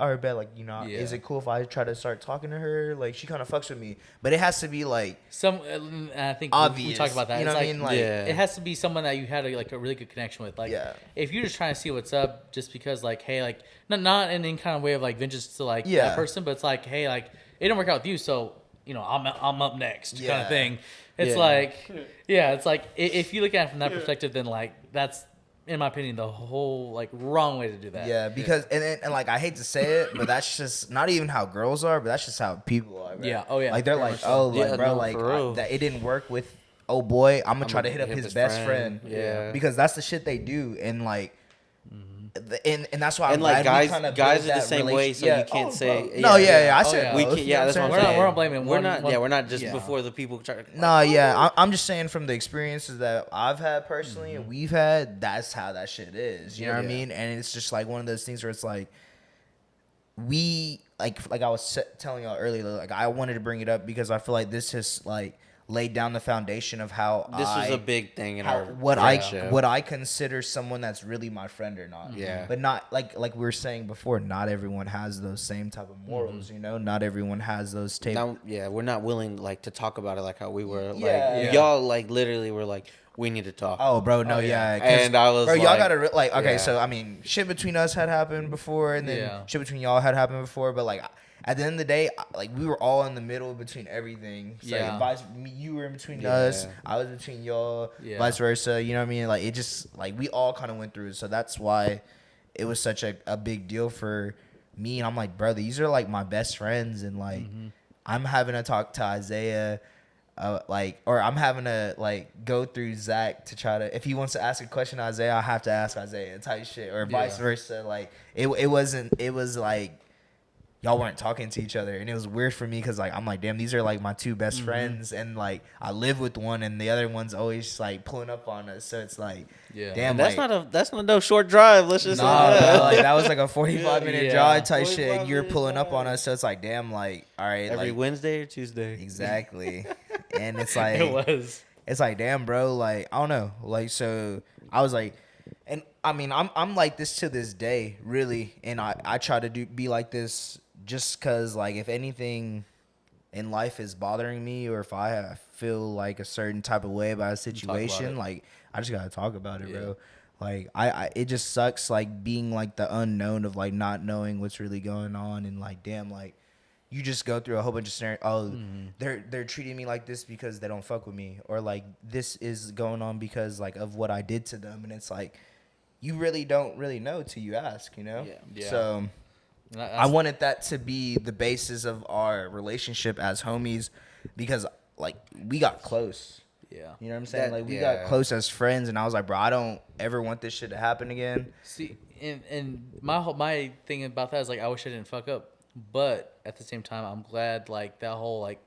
right, bet, like, is it cool if I try to start talking to her? Like she kind of fucks with me, but it has to be like I think obvious. we talked about that. You know It's what I like, mean? Like, it has to be someone that you had a really good connection with. Like, if you're just trying to see what's up, just because like, hey, like not in any kind of way of like vengeance to like that person, but it's like, hey, like it didn't work out with you, so I'm up next kind of thing. It's like, it's like if you look at it from that perspective, then like that's, in my opinion, the whole like wrong way to do that. Yeah, because and like I hate to say it, but that's just not even how girls are, but that's just how people are. Bro. Yeah. Oh yeah. Like they're like, oh, like Yeah, bro, no, like for real. that it didn't work with. Oh boy, I'm gonna try to hit up his best friend. Yeah. Because that's the shit they do, and like. And that's why I'm And like glad guys are the same way, so you can't say. No, I said We both, can't. you know Yeah, that's what I'm saying? saying. We're not blaming We're one- not. one- Yeah, we're not just yeah. before the people try. No, I'm just saying from the experiences that I've had personally and we've had, that's how that shit is. You know what I mean? And it's just like one of those things where it's like we like I was telling y'all earlier, like I wanted to bring it up because I feel like this has like laid down the foundation of how This was a big thing in our what friendship. I consider someone that's really my friend or not. Yeah. But not like we were saying before, not everyone has those same type of morals, not everyone has those Now, we're not willing like to talk about it like how we were. Yeah. Like y'all like literally were like, we need to talk. Oh, bro, no, yeah. And I was bro, y'all like- gotta okay. yeah. So I mean, shit between us had happened before, and then shit between y'all had happened before. But like at the end of the day, like we were all in the middle between everything. So, like, you were in between us, I was between y'all, vice versa. You know what I mean? Like it just like we all kind of went through it. So that's why it was such a big deal for me. And I'm like, bro, these are like my best friends, and like I'm having to talk to Isaiah. Or I'm having to like go through Zach to try to, if he wants to ask a question to Isaiah, I have to ask Isaiah type shit, or vice versa. Like it was like y'all weren't talking to each other, and it was weird for me because like I'm like, damn, these are like my two best friends, and like I live with one, and the other one's always like pulling up on us. So it's like, damn, And that's not no short drive. Let's just nah, say that. bro, like that was like a 45-minute drive type shit. 45 And you're minute pulling up on drive. us, so it's like, damn, like all right, Every like, Wednesday or Tuesday. exactly. And it's like It was. it's like, damn, bro, like I don't know, like so I was like, and I mean I'm like this to this day, really, and I try to be like this just because like if anything in life is bothering me, or if I feel like a certain type of way about a situation, like I just gotta talk about it, bro. Like I it just sucks like being like the unknown of like not knowing what's really going on, and like damn, like you just go through a whole bunch of scenarios. Oh, they're treating me like this because they don't fuck with me, or like this is going on because like of what I did to them, and it's like you really don't really know till you ask, Yeah. So I wanted that to be the basis of our relationship as homies, because like we got close. Yeah. You know what I'm saying? That- Like we yeah. got close as friends, and I was like, bro, I don't ever want this shit to happen again. See, and my thing about that is like I wish I didn't fuck up, but at the same time I'm glad like that whole like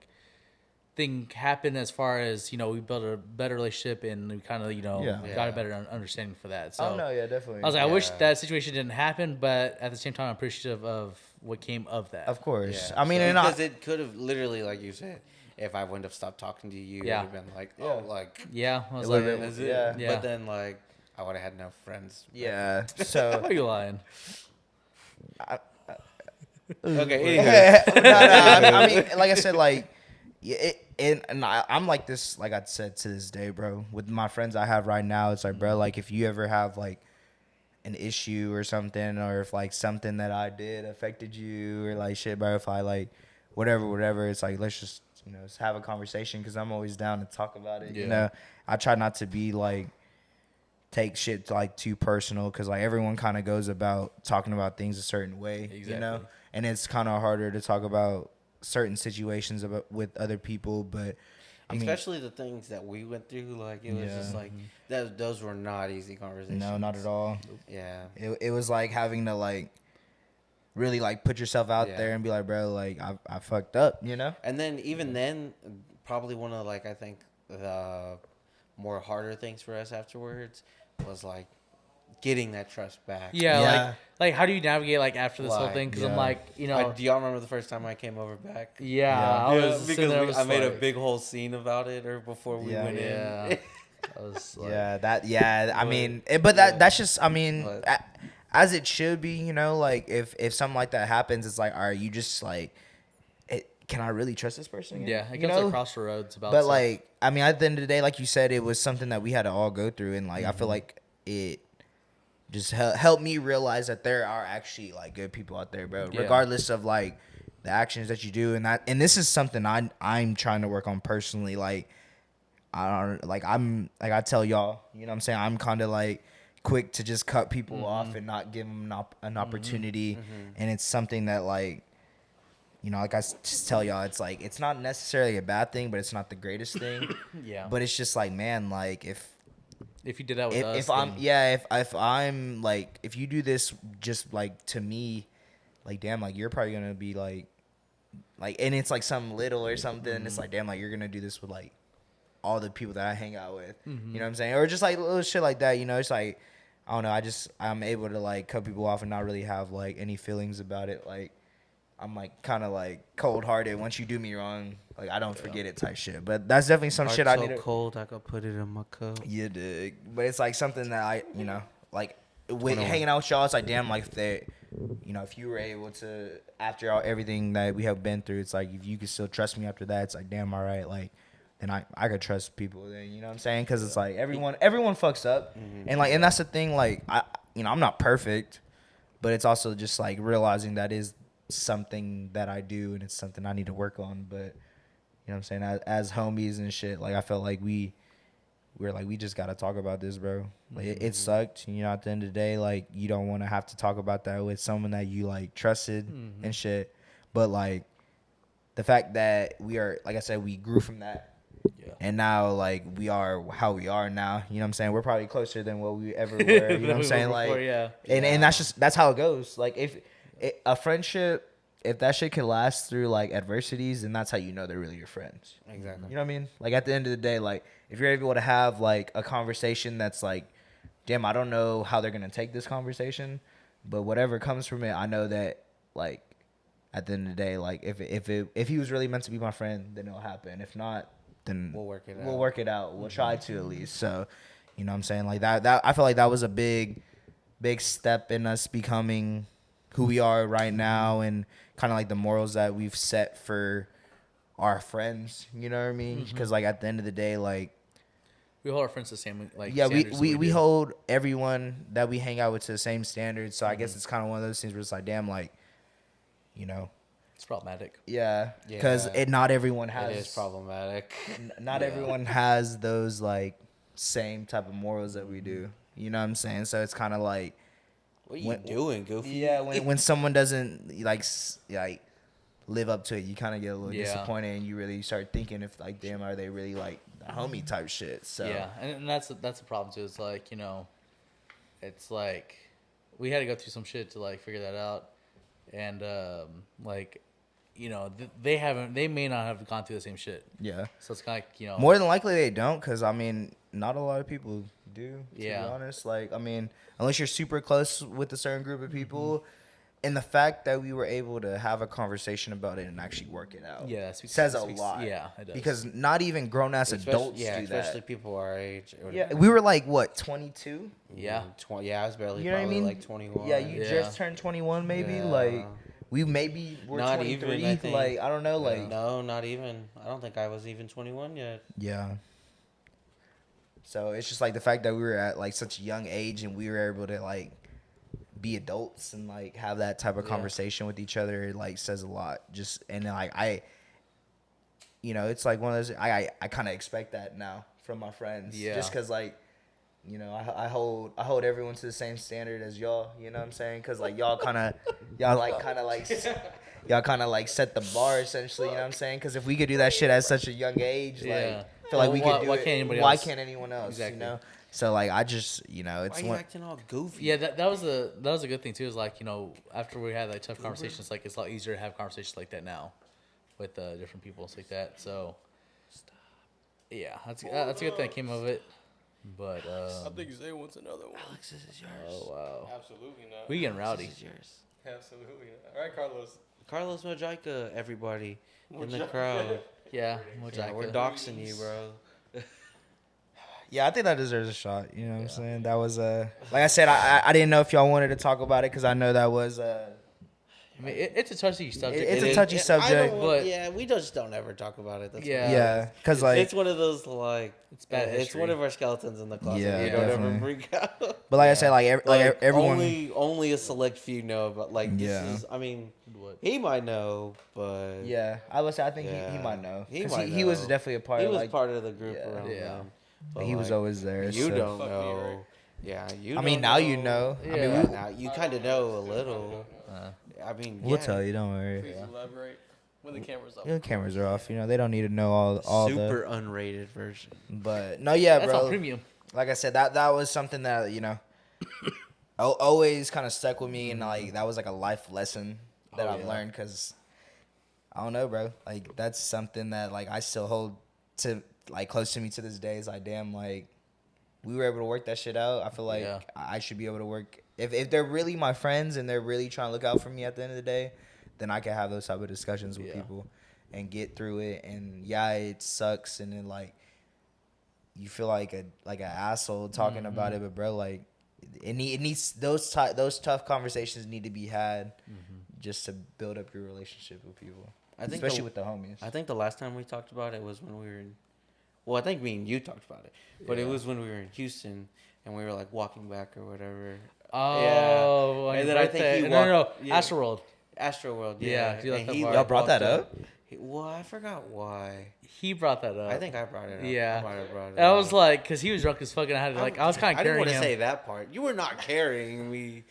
thing happened as far as we built a better relationship and we kind of Yeah. got a better understanding for that. So Oh no, yeah, definitely. I was like, I wish Yeah. that situation didn't happen, but at the same time I'm appreciative of what came of that. Of course. Yeah. I mean, So- and because it could have literally, like you said, if I wouldn't have stopped talking to you, Yeah. it would have been like, Yeah. oh, like, Yeah, I was It like, would've been- is it? Yeah. Yeah. But then, like, I would have had no friends. yeah. why So are you lying? Okay, no, anywho. no, I mean, like I said, like, yeah, I'm like this, like I said to this day, bro. With my friends I have right now, it's like, bro, like if you ever have like an issue or something, or if like something that I did affected you, or like shit, bro, if I like whatever, it's like let's just just have a conversation because I'm always down to talk about it. You Yeah. know, I try not to be like take shit like too personal because like everyone kind of goes about talking about things a certain way, you know, Exactly. and it's kind of harder to talk about certain situations about with other people, but I mean, Especially the things that we went through, like, it was Yeah. just like, those were not easy conversations. no, not at all. Yeah. It was like having to like really like put yourself out Yeah. there and be like, bro, like I fucked up, you know? And then, even then, probably one of, like, I think the more harder things for us afterwards was, like, getting that trust back. Yeah, Yeah. like how do you navigate like after this whole Like, thing? Because I'm yeah. like, Do y'all remember the first time I came over back? yeah, Yeah. I was sitting there, because I made a like- big whole scene about it, or before we Yeah. went Yeah. in. I was like, I But- mean, but that's just, I mean, But- as it should be, like if something like that happens, it's like, all right, you just like, can I really trust this person? again? yeah, it You comes know? to crossroads about. But stuff. like, I mean, at the end of the day, like you said, it was something that we had to all go through, and like I feel like it just helped me realize that there are actually like good people out there, bro. Yeah. Regardless of like the actions that you do, and this is something I'm trying to work on personally. Like I'm like I tell y'all, you know what I'm saying, I'm kind of like quick to just cut people off and not give them an opportunity, and it's something that like. Like I just tell y'all, it's like it's not necessarily a bad thing, but it's not the greatest thing. yeah, But it's just like, man, like if if you did that with us, if I'm then- if I'm like if you do this just like to me, like damn, like you're probably gonna be like and it's like something little or something. It's like damn, like you're gonna do this with like all the people that I hang out with. You know what I'm saying? Or just like little shit like that. It's like I don't know. I'm able to like cut people off and not really have like any feelings about it. Like I'm like kind of like cold hearted. Once you do me wrong, like I don't forget it type shit. But that's definitely some shit I so need to. cold, I could put it in my cup. You dig. But it's like something that I, like with 21. hanging out with y'all, it's like damn, like if they, if you were able to after everything that we have been through, it's like if you could still trust me after that, it's like damn, all right, like then I could trust people. Then you know what I'm saying? Because it's like everyone fucks up, and that's the thing. Like I'm not perfect, but it's also just like realizing that is something that I do and it's something I need to work on. But you know what I'm saying, as homies and shit, like I felt like we just gotta talk about this, bro. Like it sucked, at the end of the day, like you don't want to have to talk about that with someone that you like trusted and shit. But like the fact that we are, like I said, we grew from that, and now like we are how we are now. You know what I'm saying? We're probably closer than what we ever were. You know what I'm saying? Like, yeah. and that's how it goes. Like if a friendship, if that shit can last through like adversities, then that's how you know they're really your friends. Exactly. You know what I mean? Like at the end of the day, like if you're able to have like a conversation that's like, damn, I don't know how they're gonna take this conversation, but whatever comes from it, I know that like at the end of the day, like if he was really meant to be my friend, then it'll happen. If not, then We'll work it out. We'll work it out. We'll try to at least. So, you know what I'm saying? Like that I feel like that was a big step in us becoming who we are right now, and kind of like the morals that we've set for our friends. You know what I mean? Because like at the end of the day, like We hold our friends the same, like yeah, standards we do. hold everyone that we hang out with to the same standards. So I guess it's kind of one of those things where it's like, damn, like, It's problematic. yeah, because Yeah. not everyone has. It is problematic. Not Yeah. everyone has those like same type of morals that we do. You know what I'm saying? So it's kind of like. What are you When- doing, Goofy? Yeah, when someone doesn't like live up to it, you kind of get a little Yeah. disappointed, and you really start thinking if like, damn, are they really like homie type shit. So Yeah, and that's a problem too. It's like, it's like we had to go through some shit to like figure that out, and like, they may not have gone through the same shit. yeah. So it's kind of like, More than likely they don't, because I mean, not a lot of people do. To be Yeah. honest, like I mean, unless you're super close with a certain group of people, and the fact that we were able to have a conversation about it and actually work it out, Yeah, says a lot. Yeah, it does. Because not even grown ass adults do especially that. people our age. Yeah, we were like what 22. Yeah. Yeah, I was barely You know what I probably mean? like 21. Yeah, you Yeah. just turned 21, maybe. Yeah. Like we maybe were Not 23. even, I think. Like I don't know. Like No, not even. I don't think I was even 21 yet. yeah. So it's just like the fact that we were at like such a young age and we were able to like be adults and like have that type of Yeah. conversation with each other, it like says a lot. Just and like it's like one of those I kind of expect that now from my friends. Yeah. Just because like I hold everyone to the same standard as y'all. You know what I'm saying? Because like y'all kind of set the bar essentially. You know what I'm saying? Because if we could do that shit at such a young age, Yeah. like I feel like we Why- could do why it. can't anybody Why else? can't anyone else? Exactly. You know. So like I just it's Why are you one. acting all goofy? Yeah, that was a good thing too. Is like, after we had like tough conversations, like it's a lot easier to have conversations like that now with different people like that. So yeah, that's a good thing that came of it. But I think Zay wants another one. Alex, this is yours. oh wow, Absolutely not. we getting rowdy. This is yours. Absolutely not. All right, Carlos. Carlos Mojica, everybody in the Mojica. crowd. Yeah, Yeah, we're Mojica. doxing you, bro. Yeah, I think that deserves a shot. You know what I'm saying? That was like I said, I didn't know if y'all wanted to talk about it because I know that was I mean, it's a touchy subject. It's a is- touchy I subject, don't- but- yeah, we just don't ever talk about it. That's Yeah. yeah, because like it's one of those like It's bad It's history. one of our skeletons in the closet. Yeah, we don't ever definitely. bring out. but like I said, like everyone. only a select few know about like this Yeah. is. I mean, What? he might know, but Yeah, I would say I think he Yeah. might know. He 'Cause might he was know. definitely a part he of was like part of the group yeah. around Yeah. them. But, he was like, always there. You so. don't Fuck me, know. right? Yeah, you. I mean, don't now you know. I Yeah. mean, Yeah, we, now you kind of know a little. Uh, I mean, we'll yeah, tell you. Don't worry. Please elaborate. When the camera's up. The cameras are off. They don't need to know all Super the. unrated version. But no, yeah, that's bro. on premium. Like I said, that was something that always kind of stuck with me, and like that was like a life lesson that Oh, I've yeah. learned because I don't know, bro. Like that's something that like I still hold to like close to me to this day. Is like damn, like we were able to work that shit out. I feel like Yeah. I should be able to work if they're really my friends and they're really trying to look out for me at the end of the day, then I can have those type of discussions with Yeah. people and get through it. And yeah, it sucks, and then like you feel like an asshole talking about it, but bro, like it needs those tough conversations need to be had just to build up your relationship with people, I think especially the- with the homies. I think the last time we talked about it was when we were in. Well, I think me and you talked about it, but it Yeah. was when we were in Houston and we were like walking back or whatever. Oh, on And your then I think birthday. he no, walked- yeah. Astroworld. Astroworld, Yeah, yeah. do you like and that he part? Y'all brought that up? Well, I forgot why. He brought that up. I think I brought it up. Yeah. I might have brought it And I up. was like, because he was drunk as fuck, and I had to, like, I was kind I of didn't carrying want to him. say that part. You were not carrying me.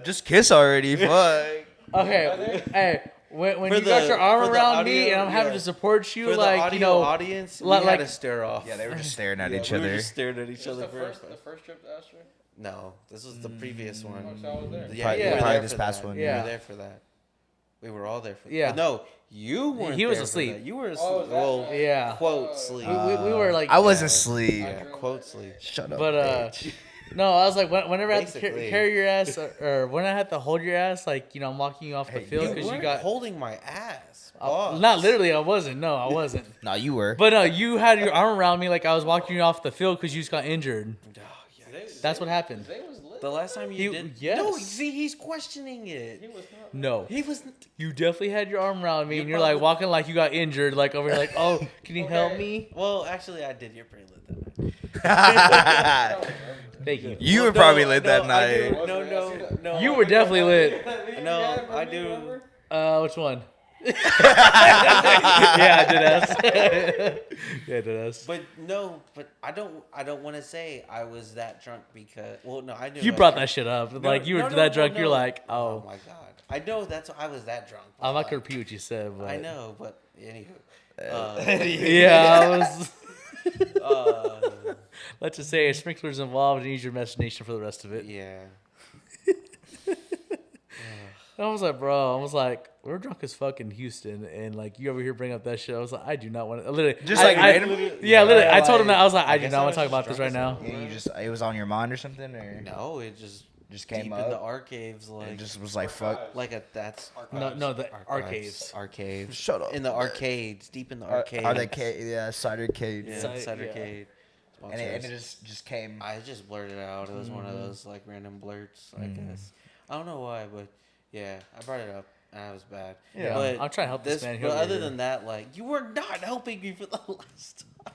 Just kiss already, fuck. Okay, hey, when For you got the- your arm for the around me audio, and I'm having yeah. to support you, For the like, audio audience, we like- had to stare off. Yeah, they were just staring at Yeah, each we were other. just staring at each This other the first. first trip to Astro? No, this was the previous one. Oh, so I was there. Yeah, Probably- you were probably there this for past that. one, You yeah. were there for that. We were all there for that. Yeah. No, you weren't. He was there for asleep. that. You were asleep. Oh, was that well, night? Yeah. quote sleep. we were like, I wasn't Yeah. asleep. yeah, quote sleep. Shut up, but bitch. no, I was like, whenever I had to Basically. carry your ass, or when I had to hold your ass, like, I'm walking you off the Hey, field You because you weren't got. holding my ass. Not boss. literally, I wasn't. No, I wasn't. Nah, you were. But no, you had your arm around me like I was walking you off the field because you just got injured. Oh, yeah. That's what happened. Zay was lit. The last time you He- did. yes. No, see, he's questioning it. He was not. No. He was. You definitely had your arm around me, You and you're like probably- walking like you got injured, like over here, like, oh, can you help Okay. me? Well, actually, I did. You're pretty lit that night. Thank you. You were Well, probably no, lit no, that I night. do- Was No, it? I no, see that. no. You were definitely lit. No, I Remember? do. Which one? Yeah, I did ask. Yeah, I did ask. But no, but I don't want to say I was that drunk because no, I knew You I was brought drunk. that shit up. No, Like, you were no, no, that no, drunk, no. you're like, Oh oh. my god, I know that's I was that drunk. I'm not but, going to repeat what you said, but. I know, but anywho, Yeah, I was. uh, Let's just say a sprinkler's involved and use your imagination for the rest of it. yeah. I was like, bro, I was like, we're drunk as fuck in Houston, and like you over here bring up that shit. I was like, I do not want to. Literally, Just I, like I, randomly? yeah, literally. I told him like- that I was like, I do guess not I want to was talk about just this right drunk now. as Yeah, you just it was on your mind or something, or No, it just came deep up. in the archives, like It just was like fuck. like a that's No, the archives, archives. archives. Shut up. In the arcades, deep in the Are arcades. they cider cage? Yeah, Cider- Cidercade. And it Sponsors. just came. I just blurted it out. It was one of those like random blurts, I guess. I don't know why, but yeah, I brought it up and I was bad. Yeah, but I'm trying to help this man. But over other here. than that, like you were not helping me for the last time.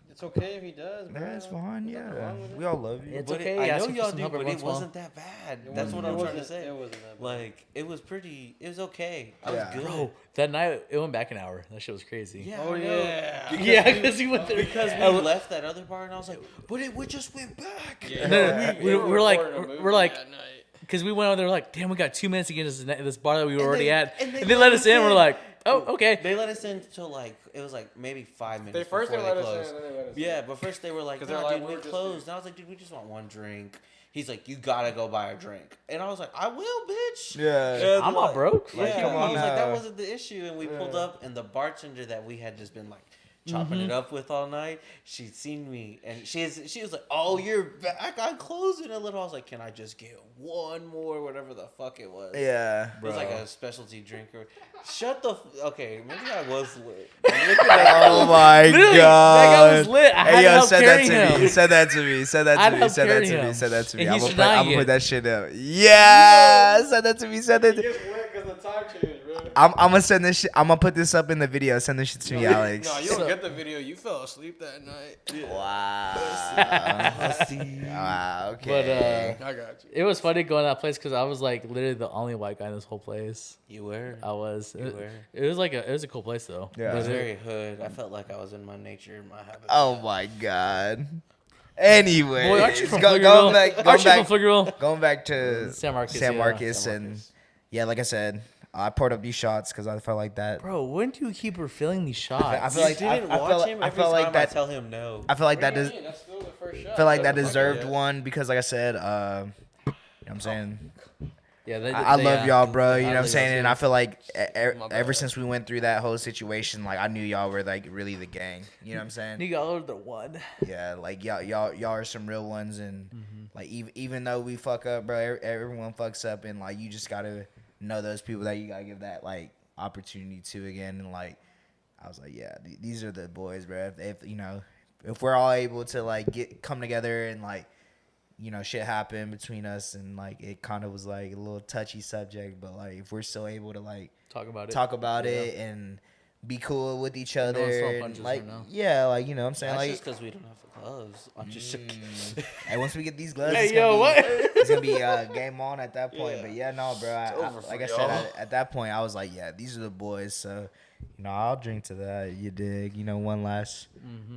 It's okay if he does, bro. That's fine. There's nothing Yeah, wrong with it. we all love you. It's But okay, I ask know him for y'all some do, help every but it once in a while. wasn't that bad. It That's what wasn't- I'm it trying to wasn't- say. It wasn't that bad. Like it was pretty. It was okay. I Yeah. was good. Bro, that night it went back an hour. That shit was crazy. Yeah. Oh I know. yeah. Yeah, because he went there. Because we left that other bar and I was like, but we just went back. Yeah. No, We were we're like, recording a movie we're like, that night. because we went over there like, damn, we got 2 minutes to get into this bar that we were And already they- at, and and they they let us in. We're in. like, oh, okay. They let us in till like it was like maybe 5 minutes. They first before they let they us closed. in, and then they let us in. Yeah, but first they were like, 'Cause nah, they're like, dude, we're we just closed. And I was like, dude, we just want one drink. He's like, you gotta go buy a drink. And I was like, I will, bitch. Yeah. And I'm not broke. Yeah, Like, come on he was like, that now. wasn't the issue. And we pulled up, and the bartender that we had just been like chopping it up with all night, she'd seen me, and she was like, oh, you're back. I'm closing a little. I was like, can I just get one more, whatever the fuck it was. Yeah. It was like a specialty drink or shut the okay, maybe I was lit. Oh my Literally, god. that guy was lit. I had Hey to yo, help said that carry to him. me. Said that to me. Said that I'd to me. help Said that carry to me. him. Said that to me. And I'm he's gonna denying put it. that shit up. Yeah. Said that to me. Said that. He gets wet because the time changed, bro. I'm gonna send this shit. I'm gonna put this up in the video. Send this shit to me, Alex. No, you don't get the video. You fell asleep that night. Wow. Okay. But I got you. it was funny going to that place because I was like literally the only white guy in this whole place. You were. I was. You were. It was like it was a cool place though. Yeah. It was But very hood. I felt like I was in my nature, my habit. Oh my god. Anyway, Boy, aren't you from going Pflugerville? back, Aren't going you back, from Pflugerville? going back to San Marcos, San yeah. Marcos, San and Marcos. yeah, like I said, I poured up these shots because I felt like that. Bro, when do you keep refilling these shots? I feel You like didn't I watch felt, him I every felt time like that. I tell him no. I feel like What that do you is. mean? That's still the first shot. Feel like So that fuck deserved yeah. one because, like I said, you know what I'm saying. yeah, I love y'all, bro. You know what I'm love saying, y'all and too. I feel like My ever bad. since we went through that whole situation, like I knew y'all were like really the gang. You know what I'm saying? Nigga, all over the one. Yeah, like y'all are some real ones, and like even though we fuck up, bro, everyone fucks up, and like you just gotta know those people that you gotta give that like opportunity to again, and like I was like, yeah, these are the boys, bro. If you know, if we're all able to like come together and like, you know, shit happened between us, and like it kind of was like a little touchy subject, but like if we're still able to like Talk about it. talk about it and be cool with each one's other, throwing and, punches like right now. yeah, like you know what I'm saying, That's like just because we don't have gloves. I'm just hey, once we get these gloves, Hey, it's gonna yo, be, what? it's gonna be game on at that point. Yeah. But yeah, no, bro. I, over for like I y'all. said, at that point, I was like, yeah, these are the boys. So, you know, I'll drink to that. You dig? You know,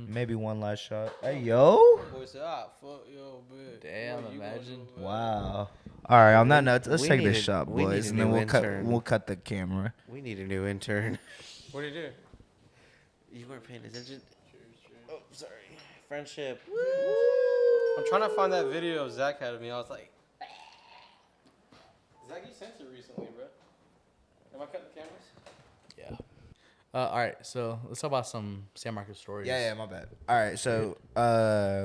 maybe one last shot. Hey, yo. Boy said, ah, fuck yo, bitch. Damn, Boy, you gonna imagine. do it. Wow. All right. On that note, let's we take need this a- shot, we need boys, a and then new we'll intern. cut the camera. we need a new intern. What do you do? You weren't paying attention. Oh, sorry. Friendship. I'm trying to find that video Zach had of me. I was like, Zach, you sent it recently, bro. Am I cutting the cameras? Yeah. All right, so let's talk about some San Marcos stories. Yeah, my bad. All right, so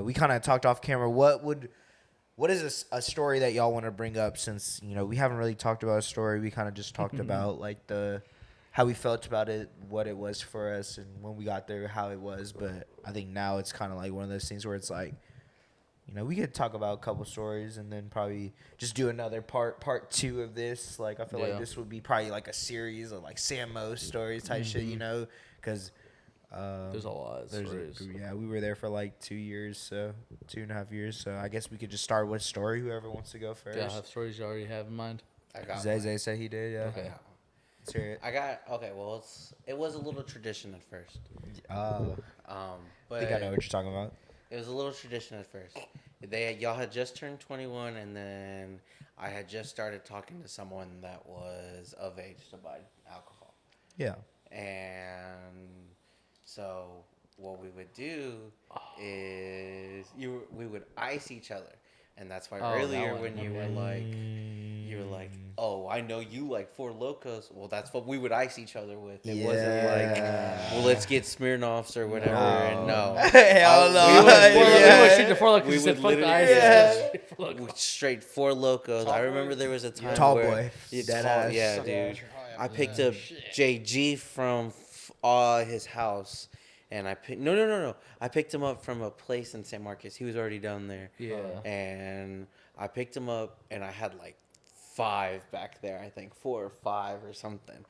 we kind of talked off camera. What is a story that y'all want to bring up? Since you know we haven't really talked about a story, we kind of just talked about like how we felt about it, what it was for us, and when we got there, how it was. But I think now it's kind of like one of those things where it's like, you know, we could talk about a couple stories and then probably just do another part two of this. Like I feel Yeah. like this would be probably like a series of like Sam Mo stories type shit, you know, because. There's a lot of stories. Yeah, we were there for like 2 years, so 2.5 years. So I guess we could just start with story. Whoever wants to go first. Yeah, have stories you already have in mind. I got Zay said he did. Yeah. Okay. Let's hear it. I got okay. Well, it was a little tradition at first. I But think I know what you're talking about. it was a little tradition at first. Y'all had just turned 21, and then I had just started talking to someone that was of age to buy alcohol. Yeah. And so what we would do is we would ice each other. And that's why Oh, earlier that one. when you were like, oh, I know you like Four Locos. Well, that's what we would ice each other with. It wasn't like, well, let's get Smirnoffs or whatever. And no. Hell no. We went straight to Four Locos. We We said, would fuck the literally- ice. Yeah. Straight Four Locos. straight Four Locos. I remember there was a time Tall where boy. Yeah, Dead tall- ass. yeah, Suck dude. ass, you're high I after picked that. up Shit. JG from his house, and I picked no. I picked him up from a place in San Marcos. He was already down there. Yeah. And I picked him up, and I had like 5 back there. I think 4 or 5 or something.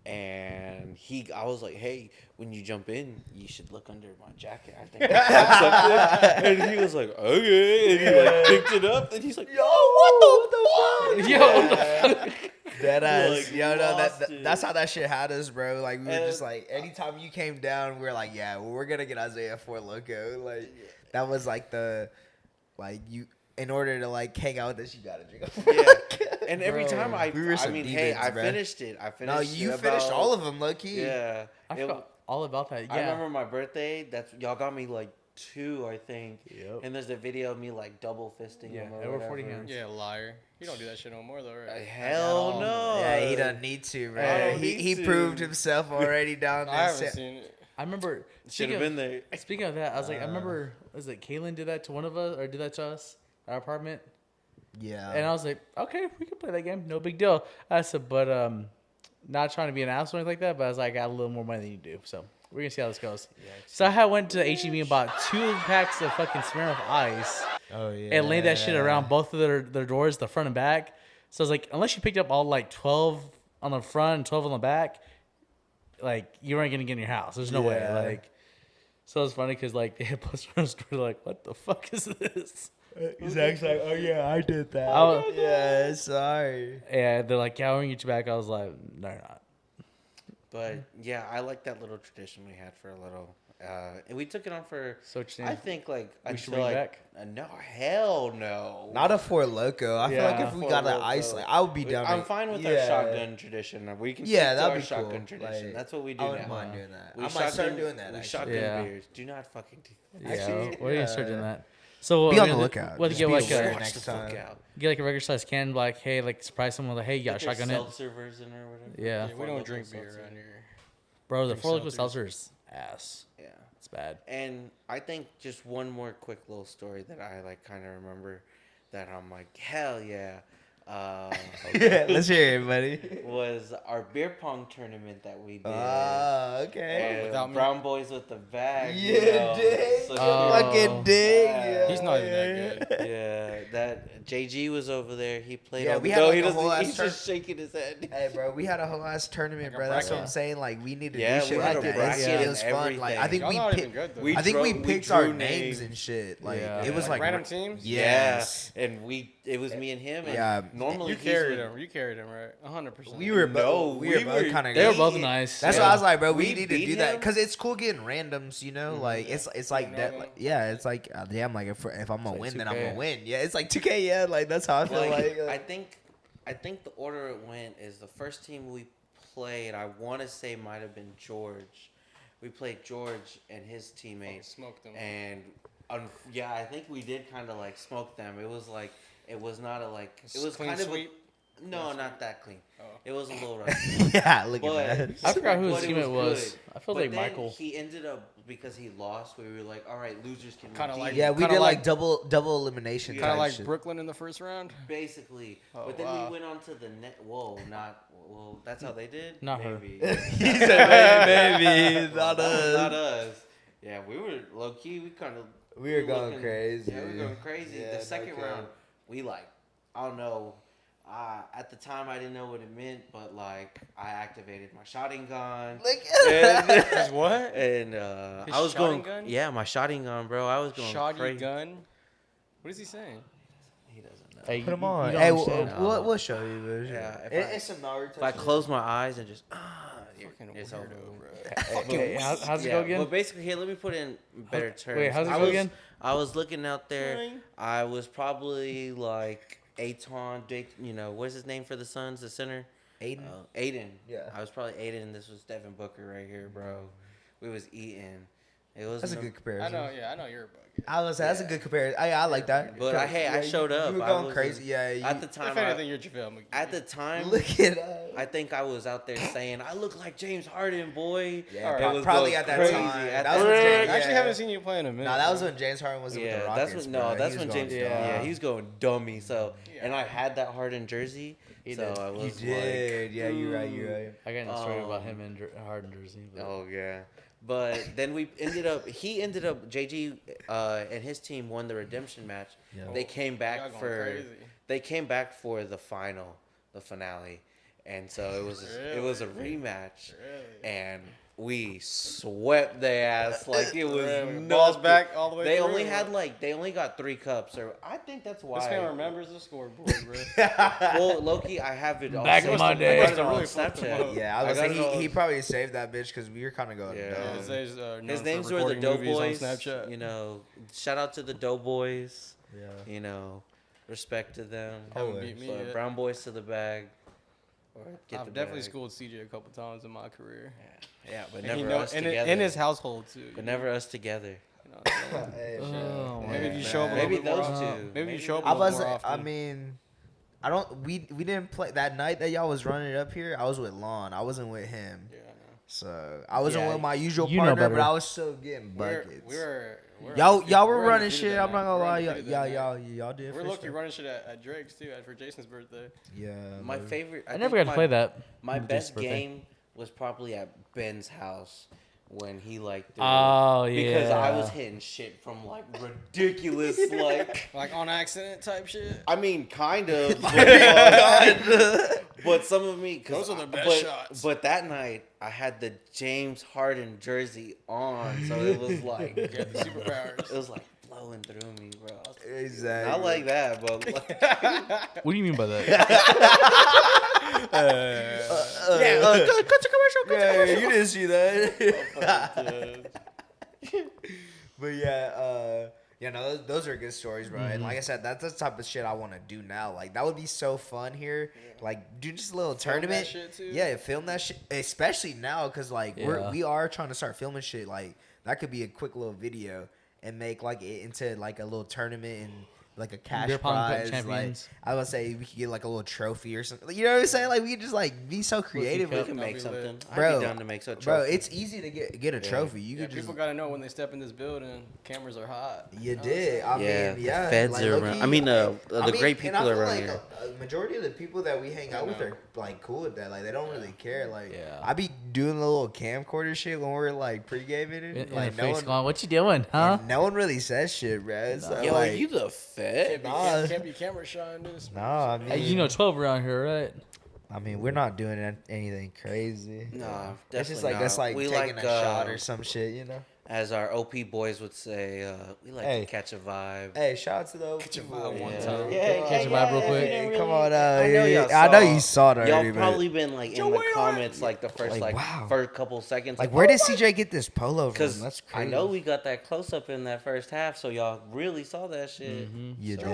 And I was like, hey, when you jump in, you should look under my jacket. I think I have something. And he was like, okay. And he like picked it up, and he's like, yo, what the fuck? Yo, what the fuck? Dead ass. Like, Yo, no, lost it. that's how that shit had us, bro. Like, we were And- just like, anytime you came down, we were like, yeah, well, we're gonna get Isaiah Four Loco. Like, that was like in order to like hang out with us, you gotta drink a Four Yeah. Loko. And every Bro. time We were I some mean, hey, demons, I bro. finished it. No, you finished all of them, low key. Yeah. I It- forgot all about that. Yeah. I remember my birthday. Y'all got me like 2, I think. Yep. And there's a video of me like double fisting Yeah, them or over whatever. 40 hands. Yeah, liar. You don't do that shit no more, though, right? Hell no. Yeah, he doesn't need to, I bro. don't He need to. proved himself already down I there. haven't seen it. I remember. Should speaking have of- been there. Speaking of that, I was like, I remember, was it Kaylin did that to one of us, or did that to us, our apartment? Yeah. And I was like, okay, we can play that game, no big deal. I said, but not trying to be an asshole or anything like that, but I was like, I got a little more money than you do, so we're gonna see how this goes. So I went to HEB and bought 2 packs of fucking Smirnoff Ice Oh yeah. and laid that shit around both of their doors, the front and back. So I was like, unless you picked up all like 12 on the front and 12 on the back, like you weren't gonna get in your house. There's no way. Yeah. Like, so it's funny because like they had posted on the story like, what the fuck is this? Zach's like, oh yeah, I did that. I was- yeah, sorry. And they're like, yeah, we're gonna get you back. I was like, no, you're not. But yeah, I like that little tradition we had for a little. And we took it on for, So what you I saying? think, like, We should until, bring like, back? no, hell no. Not a Four Loco. I feel like Yeah. if we Four got an Loko. ice, like I would be down. I'm to- fine with our yeah. shotgun tradition. We can Yeah, stick to that'd our be cool. shotgun tradition. Like, That's what we do I wouldn't now. mind doing that. We I might start doing that. We Actually. shotgun Yeah. beers. Do not fucking do that. Yeah, Actually, we're gonna start yeah. doing that. So Be we're on the gonna- lookout. We'll Just get be like aware a Watch next the fuck time. out. get like a regular size can, like hey, like surprise someone like hey, you got a Get your shotgun it. seltzer version or whatever. Yeah, Yeah, we don't drink Seltzer. beer around here. bro, the Drink 4 liquid seltzers. seltzers ass. Yeah. It's bad. And I think just one more quick little story that I like kind of remember that I'm like, hell yeah. Yeah, let's hear it, buddy. Was our beer pong tournament that we did. Okay. And Without me? Brown Boys with the bag. Yeah, you know, dig. so Fucking dig. Yeah. He's not even that good. Yeah, that JG was over there. He played. Yeah, on we the, had, no, like, he a doesn't. whole ass He's just shaking his head. Hey, bro, we had a whole ass tournament, Like a bro. That's what bracket. I'm saying. Like, we need to Yeah, do shit we had like a that. bracket It and was fun. Like, I think Y'all we not even picked. good, though. We I think we drew- we picked our drew names names. and shit. Like, Yeah. it was like random teams. Yes. Yeah, and it was me and him. And Yeah. normally You he's carried with- him. You carried him, right? 100%. We were No, both. We were we both were- kind of. They were both nice. That's yeah. why I was like, bro, we We need to beat do that him. because it's cool getting randoms, you know. Like it's like You know that. them? Like, yeah, it's like damn. Like if I'm gonna like win, then 2K. I'm gonna win. Yeah, it's like 2K. Yeah, like that's how I feel like. I think the order it went is the first team we played. I want to say might have been George. We played George and his teammate, Smoked them. and yeah, I think we did kind of like smoke them. It was like it was not a like it was Clean kind of sweep. no, not that clean. Oh. It was a little rough. yeah, look But- at that. I forgot who his But it teammate was. good. I felt But like then Michael. He ended up because he lost. We were like, all right, losers can Kinda redeem. like- Yeah, we Kinda did like like- double elimination. Kind of type like shit. Brooklyn in the first round. Basically, Oh, but then wow. we went on to the net. Whoa, not well. That's how they did. Not her. Maybe. He said, maybe Well, not that was not us. us. Yeah, we were low key. We kind of We were going crazy. Yeah, we were going crazy. Yeah, The second okay. round, we like I don't know. At the time, I didn't know what it meant, but like I activated my shotting gun. Look at that. His what? And His I was going. shotting gun? Yeah, my shotting gun, bro. I was going Shoddy crazy. gun. What is he saying? He doesn't Hey, Put them you on. don't Hey, understand. we'll show you. Bitch. Yeah, It's some Naruto. If I shit. close my eyes and just it's weirdo, over. bro. Hey, how's it go again? Well, basically, here, let me put in better terms. Wait, how's it I go was, again? I was looking out there. I was probably like Aton, what's his name for the Suns, the center? Aiden. Aiden. Yeah. I was probably Aiden. This was Devin Booker right here, bro. We was eating. It was That's a good comparison. I know you're a bucket. I was. That's a good comparison. I like that. But I showed up. You were I going was crazy. Yeah. At the time, If anything, you're JaVale McGee. at the time, Look it up. I think I was out there saying I look like James Harden, boy. Yeah, It was probably going at that crazy time. at That was that when time. James- I actually yeah. haven't seen you play in a minute. No, that was when James Harden was with the Yeah, Rockets. that's when bro. that's He when was James. going Yeah, dumb. he was going dummy. So, and I had that Harden jersey. He So did. I You was did. Yeah, you're right. You're right. I got a story about him and Harden jersey. like, But oh yeah. But then he ended up JG and his team won the redemption match. Yeah. They came Y'all back going for crazy. the finale, and so it was a rematch, and we swept their ass like it was Balls nothing. back all the way They through. they only got 3 cups, or I think that's why. This man remembers the scoreboard, bro. Well, Loki, I have it all Back in saved. my I day. got it on Really fucked him Snapchat. up. Yeah, I was got gonna it say all- he probably saved that bitch because we were kind of going Yeah. dumb. His name's, known His for names were the recording movies on Doughboys. Snapchat. Shout out to the Doughboys. Yeah. Respect to them. Haven't Always. beat me So, yet. Brown boys to the bag. Or get I've the definitely bag. schooled CJ a couple times in my career. Yeah, but And never he know, us in, together. in his household too. But never us together. You know what I'm saying? Hey, Oh, shit. Maybe if you Yeah. show up a Maybe little bit more those often. two. Maybe you show up a I little was. more often. I mean, I don't. We didn't play that night that y'all was running it up here. I was with Lon. I wasn't with him. Yeah, I know. So I wasn't Yeah, with my usual you know partner, better. but I was still getting We're buckets. undefeated- Y'all were we're running undefeated shit. that I'm not night. gonna We're lie. undefeated that night. Y'all did. We're for lucky sure. running shit at Drake's too for Jason's birthday. Yeah. My bro. favorite. I never got to play that. My This best birthday. game was probably at Ben's house when he like. threw Oh, it. Because I yeah. was hitting shit from like ridiculous like. Like on accident type shit. I mean, kind of. But some of me, Those are the best but, shots. But that night, I had the James Harden jersey on, so it was like, Yeah, the superpowers. it was like flowing through me, bro. Exactly. Not like that, but like, What do you mean by that? cut the commercial. Yeah, you didn't see that. But yeah, no, those are good stories, bro. And like I said, that's the type of shit I want to do now. Like that would be so fun here. Like do just a little Film that tournament. shit, too. Yeah, film that shit, especially now because like Yeah. we are trying to start filming shit. Like that could be a quick little video and make like it into like a little tournament and like a cash Beer pong prize. Like champions. I would say we could get like a little trophy or something. You know what I'm saying? Like we could just like be so creative. we with can it. make be something. lit. I'd Bro, be down to make something. Bro, it's easy to get a Yeah. trophy. You Yeah, could just people gotta know when they step in this building, cameras are hot. you did. I Yeah, mean, the yeah. feds like, are low-key, around. I mean, the I mean, great and I people feel around like here. A majority of the people that we hang out with know. are like cool with that. Like they don't really care. Like Yeah. I be doing the little camcorder shit when we're like pre-gaming In it. the Like no face one, going, what you doing, huh? and no one really says shit, bro. So, Yo, like, are you the Fed? Nah. Can't be camera shy in this. Nah, I mean, Hey, you know 12 around here, right? I mean, we're not doing anything crazy. Nah, definitely It's just like not. us like we taking like, a shot or some shit, you know. as our OP boys would say, we like Hey. to catch a vibe. Hey, shout out to the Catch a vibe one Yeah. time. Catch a vibe real quick. Hey, come on, I know y'all I know saw- you saw it already, Y'all but probably been like in the comments like the first Like, like wow. first couple seconds. like where did CJ get this polo from? Because That's I crazy. know we got that close up in that first half, so y'all really saw that shit. You did.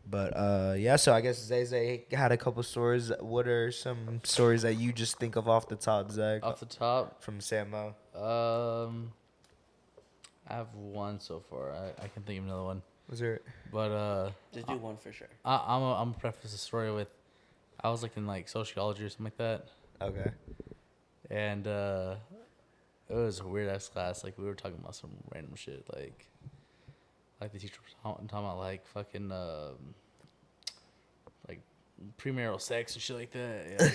But yeah, so I guess Zay had a couple stories. What are some stories that you just think of off the top, Zach? Off the top, From Samo? I have one so far. I can think of another one. Was there? But Just do one for sure. I'm gonna preface the story with, I was like in like sociology or something like that, Okay. and it was a weird ass class. Like we were talking about some random shit, like the teacher was talking about like fucking like premarital sex and shit like that. Yeah.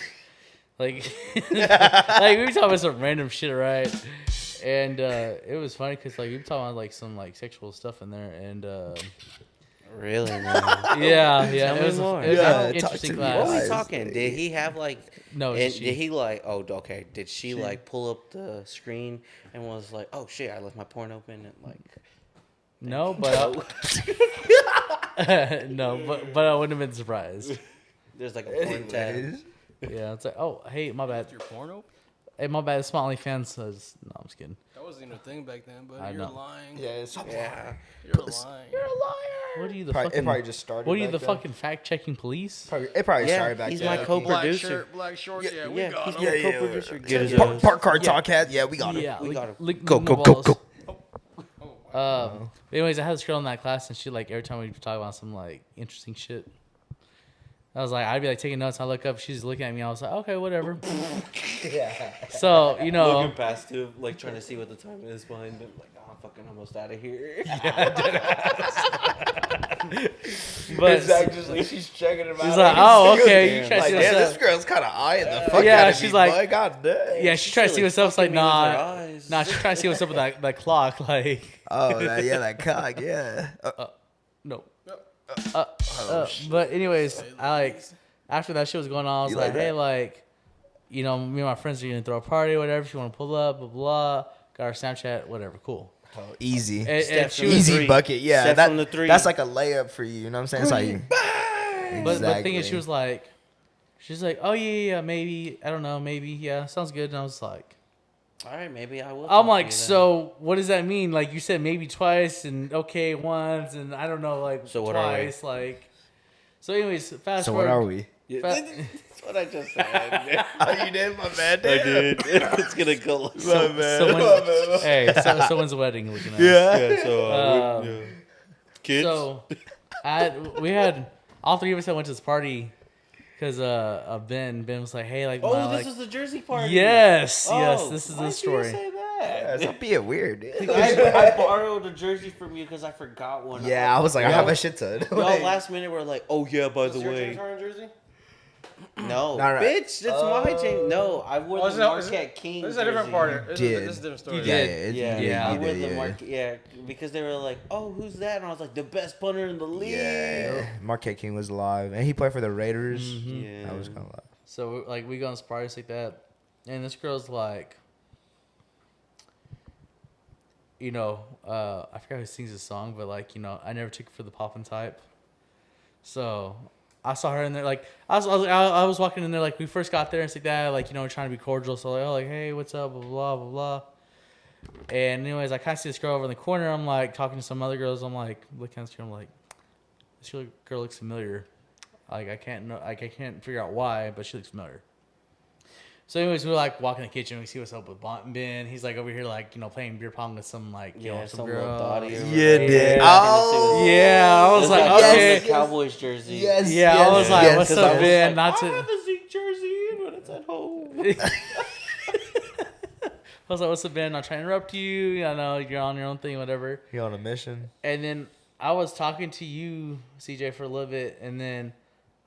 Like like we were talking about some random shit, right? And it was funny because like we were talking about like some like sexual stuff in there, and Really, man. yeah, Tell it me was, more. it was Yeah, an talk interesting to me. class. What are we Guys, talking? Did he have like? No, and she. did he like? Oh, okay. Did she like pull up the screen and was like, "Oh shit, I left my porn open," and like, No, but no, but I wouldn't have been surprised. There's like a porn tab. Yeah, it's like, oh, hey, my bad. Your porno? Hey, my bad. It's my OnlyFans. Says, no, I'm just kidding. That wasn't even a thing back then, but I you're know. lying. Yeah, it's Yeah. You're lying. What are you, the probably, fucking? it probably just started. What are you, back the then. fucking fact-checking police? It probably Yeah, started back he's then. my co- Black Co-producer. shirt, black shorts. Yeah, we Yeah, got he's him. my co-producer. Get his Park, ass. park car talk hat. Yeah, we got it. Yeah, We got him. Go, go, go, go. But anyways, I had this girl in that class, and she like every time we talk about some like interesting shit, I was like, I'd be like taking notes. I look up, she's looking at me. I was like, okay, whatever. Yeah. So you know, Looking past him, like trying to see what the time is behind him. Like, oh, I'm fucking almost out of here. but Zach just like she's checking him out. she's like, oh, okay, you Damn. try to Like, see yeah, what's this up. girl's kind of eyeing the fuck Yeah, out of she's me, like- boy. God damn. Yeah, she's trying to see what's up. It's like, fucking me with her nah, eyes. nah. She's trying to see what's up with that clock. Like, Oh, that cock, yeah. no. But anyways, I like after that shit was going on, I was You like, like hey, that? like, you know, me and my friends are gonna throw a party or whatever. If you want to pull up, blah blah. Got our Snapchat, whatever, cool. Easy. And she from was, the Easy three. bucket, yeah. Step That, from the three. That's like a layup for you, you know what I'm saying? It's like you. but the thing is, Exactly. she was like, she's like, oh yeah, maybe, I don't know, maybe, yeah, sounds good. And I was like, All right, maybe I will. I'm talk to like, you then. so what does that mean? Like you said maybe twice and okay once and I don't know, like So what are we? twice, like. So anyways, fast So forward. what are we? Yeah, Fa- that's what I just said. Oh, you did, my man. I did. It's gonna go. So, when, hey, so when's the wedding looking at? Yeah. So kids. So, we had all three of us that went to this party because Ben was like, hey, like, oh, my, this like, is the Jersey party. yes, Oh, yes, this is why'd the you story. say Yeah, that? stop being weird, dude. I borrowed a jersey from you because I forgot one. Yeah, I was like, I Y'all- have a shit ton. Y'all last minute were like, oh yeah, by the Your way. James Harden jersey? No, No, no. bitch, that's my James. No, I wore Oh, the is that- is Marquette King. This is a different jersey. part. This did. is a different story. You Yeah, did. Yeah, I you wore did, the yeah. Marquette. Yeah, because they were like, "Oh, who's that?" And I was like, "The best punter in the league." Yeah, Marquette King was live, and he played for the Raiders. Yeah. That was kind of live. So like we go on this party like that, and this girl's like, you know, I forgot who sings this song, but like, you know, I never took for the poppin' type. So I saw her in there, like I was walking in there, like we first got there and stuff like that, like, you know, we're trying to be cordial, so like, oh, like, hey, what's up, blah blah blah blah. And anyways, I kind of see this girl over in the corner. I'm like talking to some other girls. I'm like looking at this girl. I'm like, this girl looks familiar. Like I can't figure out why, but she looks familiar. So anyways, we're like walking in the kitchen. We see what's up with Ben. He's like over here, like, you know, playing beer pong with some like, you know, some little girl. body. or You whatever. did. Yeah. Oh, Yeah, I was like, Yes. okay. The Cowboys jersey. Yes. Yeah, I was like, yes, what's 'cause up, I was Ben? Like, Not I to. have a Zeke jersey when it's at home. I was like, what's up, Ben? Not trying to interrupt you. I know you're on your own thing, whatever. He on a mission. And then I was talking to you, CJ, for a little bit, and then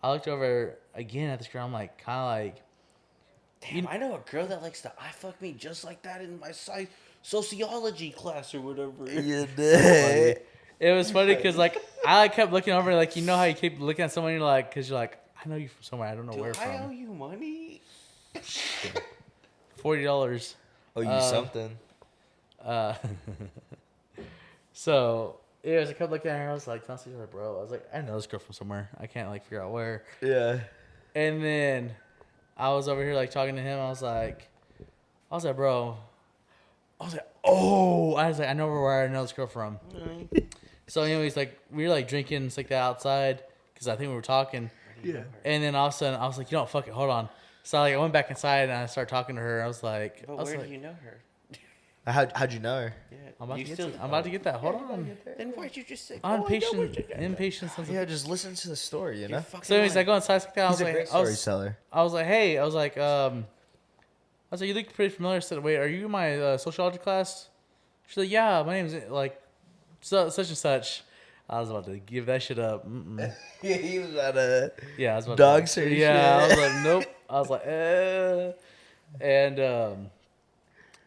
I looked over again at this girl. I'm like, kind of like, Damn, I know a girl that likes to I fuck me just like that in my sociology class or whatever. You did. it was funny because like I like, kept looking over, like, you know how you keep looking at someone, you're like, because you're like, I know you from somewhere, I don't know Do where I owe from. you money? $40. Oh, you something. So yeah, I kept looking at her. I was like, honestly, bro, I was like, I know this girl from somewhere. I can't like figure out where. Yeah. And then I was over here like talking to him. I was like, bro. I was like, I know where I know this girl from. So anyways, like we were like drinking and stuff like that outside because I think we were talking. Yeah. And then all of a sudden I was like, you know, fuck it, hold on. So like I went back inside and I started talking to her. I was like, But where do you know her? How'd you know her? Yeah, I'm about, you to, still get to, I'm about to get that. Hold on. Then why'd you just say? Impatient. Yeah, just listen to the story, you know? So anyways, I go inside like that. I was He's a like, great storyteller. I was like, hey, I was like, you look pretty familiar. I said, wait, are you in my sociology class? She's like, yeah, my name's like such and such. I was about to give that shit up. Yeah, he was at a Yeah, I was about dog to. search. Yeah, I was like, nope. I was like, And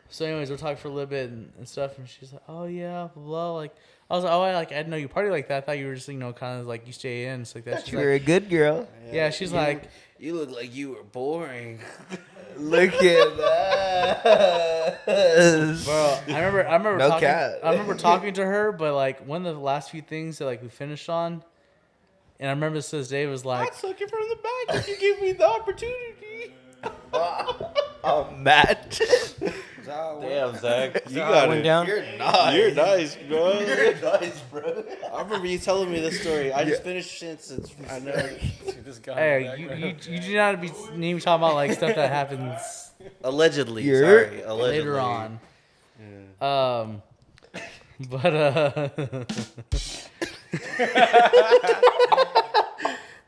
so anyways, we're talking for a little bit and stuff, and she's like, oh yeah, blah, blah. Like, I was like, oh, I didn't know you party like that. I thought you were just, you know, kind of like you stay in, stuff like that. She's You're like, a good girl. yeah, she's like, you look like you were boring. Look at that. Bro, I remember No talking. cap. I remember talking to her, but like one of the last few things that like we finished on, and I remember this day was like, took it from the back if you give me the opportunity. I'm mad. Damn, Zach. You How got it went it. down? You're nice. You're nice, bro. You're nice, bro. I remember you telling me this story. I just finished since I know. Dude, this guy "Hey, in the you background. do not need to be talking about like stuff that happens Allegedly. You're- Sorry. Allegedly. later on." Yeah.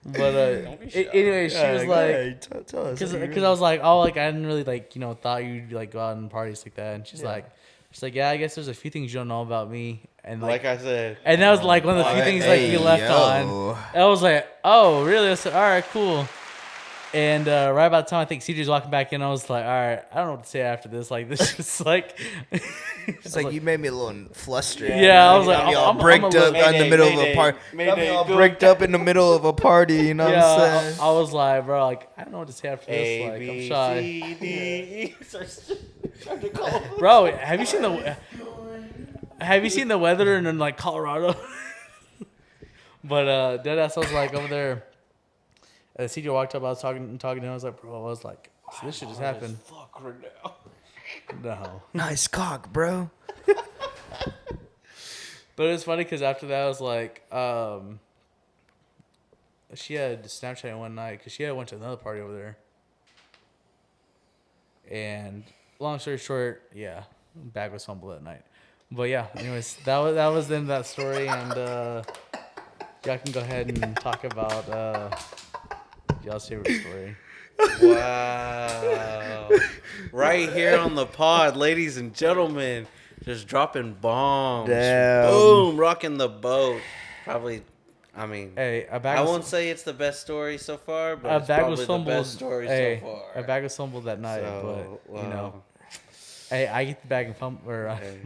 But Don't be shy. anyway, she was like, tell us. because I was like, oh, like I didn't really like thought you'd like go out and parties like that, and she's like, yeah, I guess there's a few things you don't know about me, and Like I said, and that was like one of the few things like we left on. I was like, oh, really? I said, all right, cool. And right about the time I think CJ's walking back in, I was like, all right, I don't know what to say after this. Like, this is like, It's like you made me a little flustered. Yeah, I was like, got me I'm- all I'm a bricked little- up in the Mayday, middle of a mayday, party. Got me mayday, all go. bricked up in the middle of a party. You know what I'm yeah, saying? I was like, bro, like I don't know what to say after this. A, Like, I'm B, shy. C, D, E. Trying to call him. Bro, have you seen the weather in like Colorado? But deadass, I was like over there. CJ walked up. I was talking to him. I was like, bro, I was like, so this shit just happened. Fuck right now. No, Nice cock, bro. but it's funny because after that, I was like, she had Snapchat one night because she had went to another party over there. And long story short, yeah, bag was fumbled that night. But yeah, anyways, that was the end of that story, and y'all can go ahead and talk about y'all's favorite story. Wow. Right here on the pod, ladies and gentlemen, just dropping bombs. Damn. Boom, rocking the boat. Probably, I mean, Hey, a bag I was, won't say it's the best story so far, but a it's bag probably was the fumbled. best story Hey, so far. a bag was fumbled that night, So, but you know, wow. hey, I get the bag and fumble, or Hey.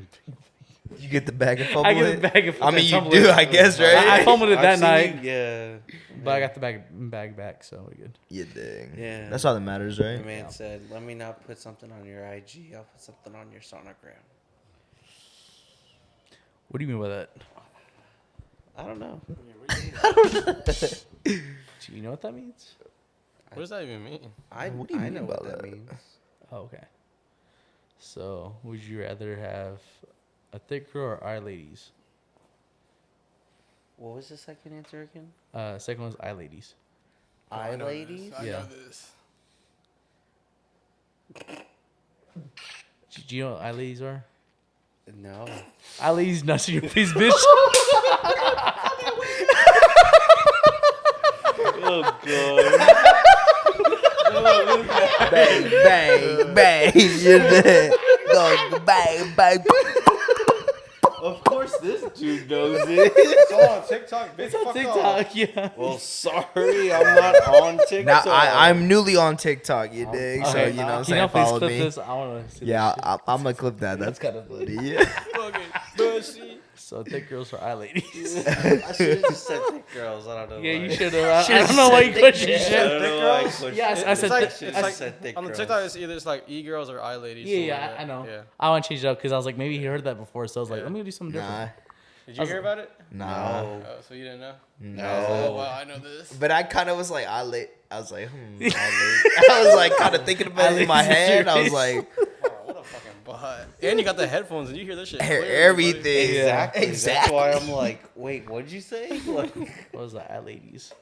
You get the bag and fumble I get it? the bag and I mean, you fumble do, it. I guess, right? I fumbled it I've that seen night, you- yeah. but I got the bag back, so we're good. You dig. Yeah. That's all that matters, The right? man said, let me not put something on your IG. I'll put something on your sonogram. What do you mean by that? I don't know. Do you know what that means? What does that even mean? What do you I mean know by what that that? means. Oh, okay. So, would you rather have a thick girl or eye ladies? What was the second answer again? Second one's eye ladies. Eye ladies? I Yeah. know this. Do you know what eye ladies are? No. Eye ladies nuts in your face, bitch. Oh, God. Bang, bang, bang. You dig. Go bang, bang. Of course this dude knows it. It's all on TikTok, bitch. It's on Fuck TikTok, yeah. Well, sorry, I'm not on Now TikTok. I'm newly on TikTok, you dig? So Okay, you know what I'm can y'all saying? please Follow clip me. this? I want to see Yeah, this shit. I'm gonna clip that. That's kind of funny. Yeah. Fucking pussy. So, thick girls or eye ladies? I should have just said thick girls. I don't know. Yeah, why. you should have. I Should've don't know why said you questioned I shit. don't know why I girls? pushed Yeah, it. I said like- thick- it's I like- said thick On the girls. TikTok, it's either like e-girls or eye ladies. Yeah, something like I that. know. Yeah. I want to change it up because I was like, maybe he heard that before, so I was like, Yeah. let me do something different. Nah, Did you hear about it? nah, No. Oh, so you didn't know? Oh, no. wow, I know this. But I kind of was like, I was like, I was like, kind of thinking about it in my head. I was like, Oh, what a fucking butt. And you got the headphones, and you hear this shit. clearly, everything. buddy. Exactly. Exactly. That's why I'm like, wait, what'd you say? Like, What was that? Eye ladies.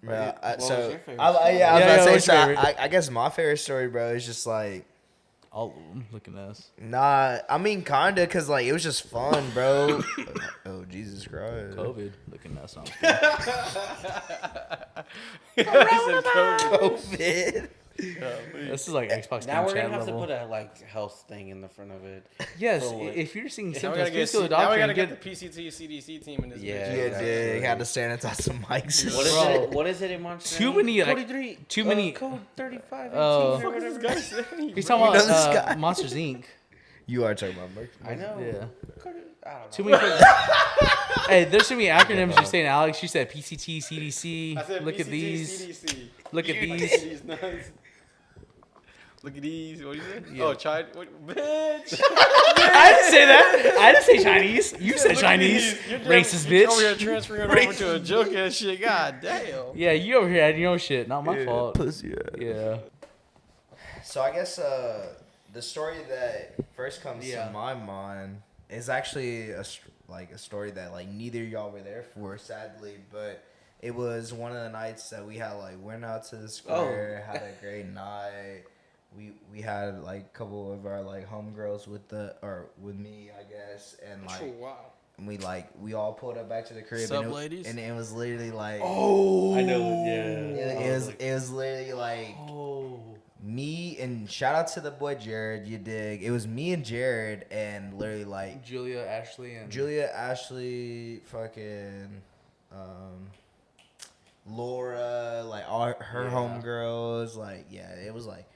Bro, What was so your favorite I was Yeah, about to say, what's so your favorite? I guess my favorite story, bro, is just like, All of them looking at us. nah, I mean, kinda, cause like it was just fun, bro. Oh Jesus Christ! COVID looking at us. On He said COVID. COVID. this is like Xbox now Game we're Chat gonna have level. to put a like health thing in the front of it. Yes, for what? if you're seeing Now we symptoms, gotta please get, go to the now doctor we gotta and get get. the PCT CDC team in this Yeah, bitch. Yeah, exactly. dig. Had to sanitize some mics. What is Bro. it? What is it in Monster? Too many, like, 43. too many- Code 35. Oh. or What the fuck is whatever. this guy saying? He's talking You know about this guy. Monsters Inc. You are talking about merch. I know. Yeah. I don't know. Too many. Hey, there's too many acronyms you're saying, Alex. You said PCT, CDC. I said Look PCT, at these. CDC. Look at Like, these. these nuts. Look at these. What do you say? Yeah. Oh, China. Bitch. I didn't say that. I didn't say Chinese. You said Chinese. Racist You're over bitch. here transferring over to a joke and shit. God damn. Yeah, you over here adding your own shit. Not my fault. Pussy. Yeah. So I guess the story that first comes to my mind is actually a story that like neither of y'all were there for, sadly, but it was one of the nights that we had like went out to the square, had a great night. We had like a couple of our like homegirls with me, I guess, and like we all pulled up back to the crib. Sup, and ladies? And it was literally like I know. it was literally like me, and shout out to the boy Jared, you dig. It was me and Jared and literally like Julia, Ashley, fucking Laura, like all her homegirls, like it was like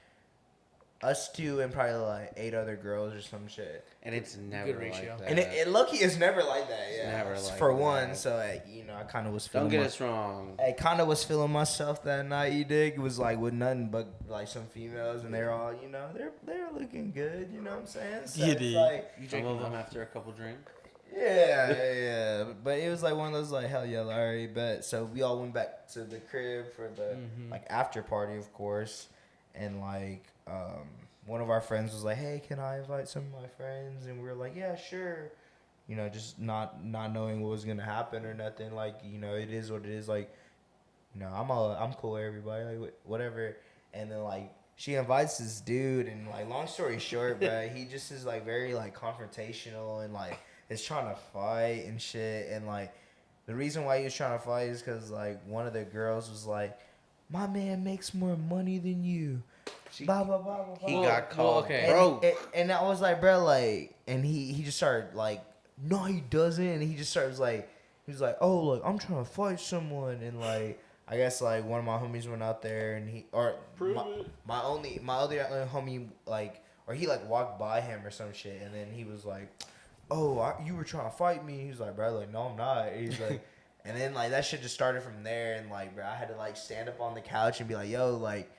us two and probably like 8 other girls or some shit. And it's never Good ratio. like that. And it lucky it's never like that. It's Yeah, never like for that. one. So I kind of was feeling. Don't get us wrong. I kind of was feeling myself that night. You dig? It was like with nothing but like some females, and they're all they're looking good. You know what I'm saying? So it's like, Some of them after a couple drinks. yeah. But it was like one of those like hell yeah, Larry. Bet. So we all went back to the crib for the like after party, of course, and like one of our friends was like, hey, can I invite some of my friends? And we were like, yeah, sure. You know, just not knowing what was gonna happen or nothing. Like, it is what it is. Like, I'm cool with everybody. Like, whatever. And then like she invites this dude, and like long story short, but he just is like very like confrontational and like is trying to fight and shit. And like the reason why he was trying to fight is because like one of the girls was like, my man makes more money than you. Blah, blah, blah, blah, blah. He got called okay. broke. And I was like, bro, like, and he just started like, no, he doesn't. And he just started like, he was like, oh, like, I'm trying to fight someone. And like, I guess like one of my homies went out there and my other homie, like, or he like walked by him or some shit. And then he was like, oh, you were trying to fight me. He was like, bro, like, no, I'm not. And he's like, and then like that shit just started from there. And like, bro, I had to like stand up on the couch and be like, yo, like,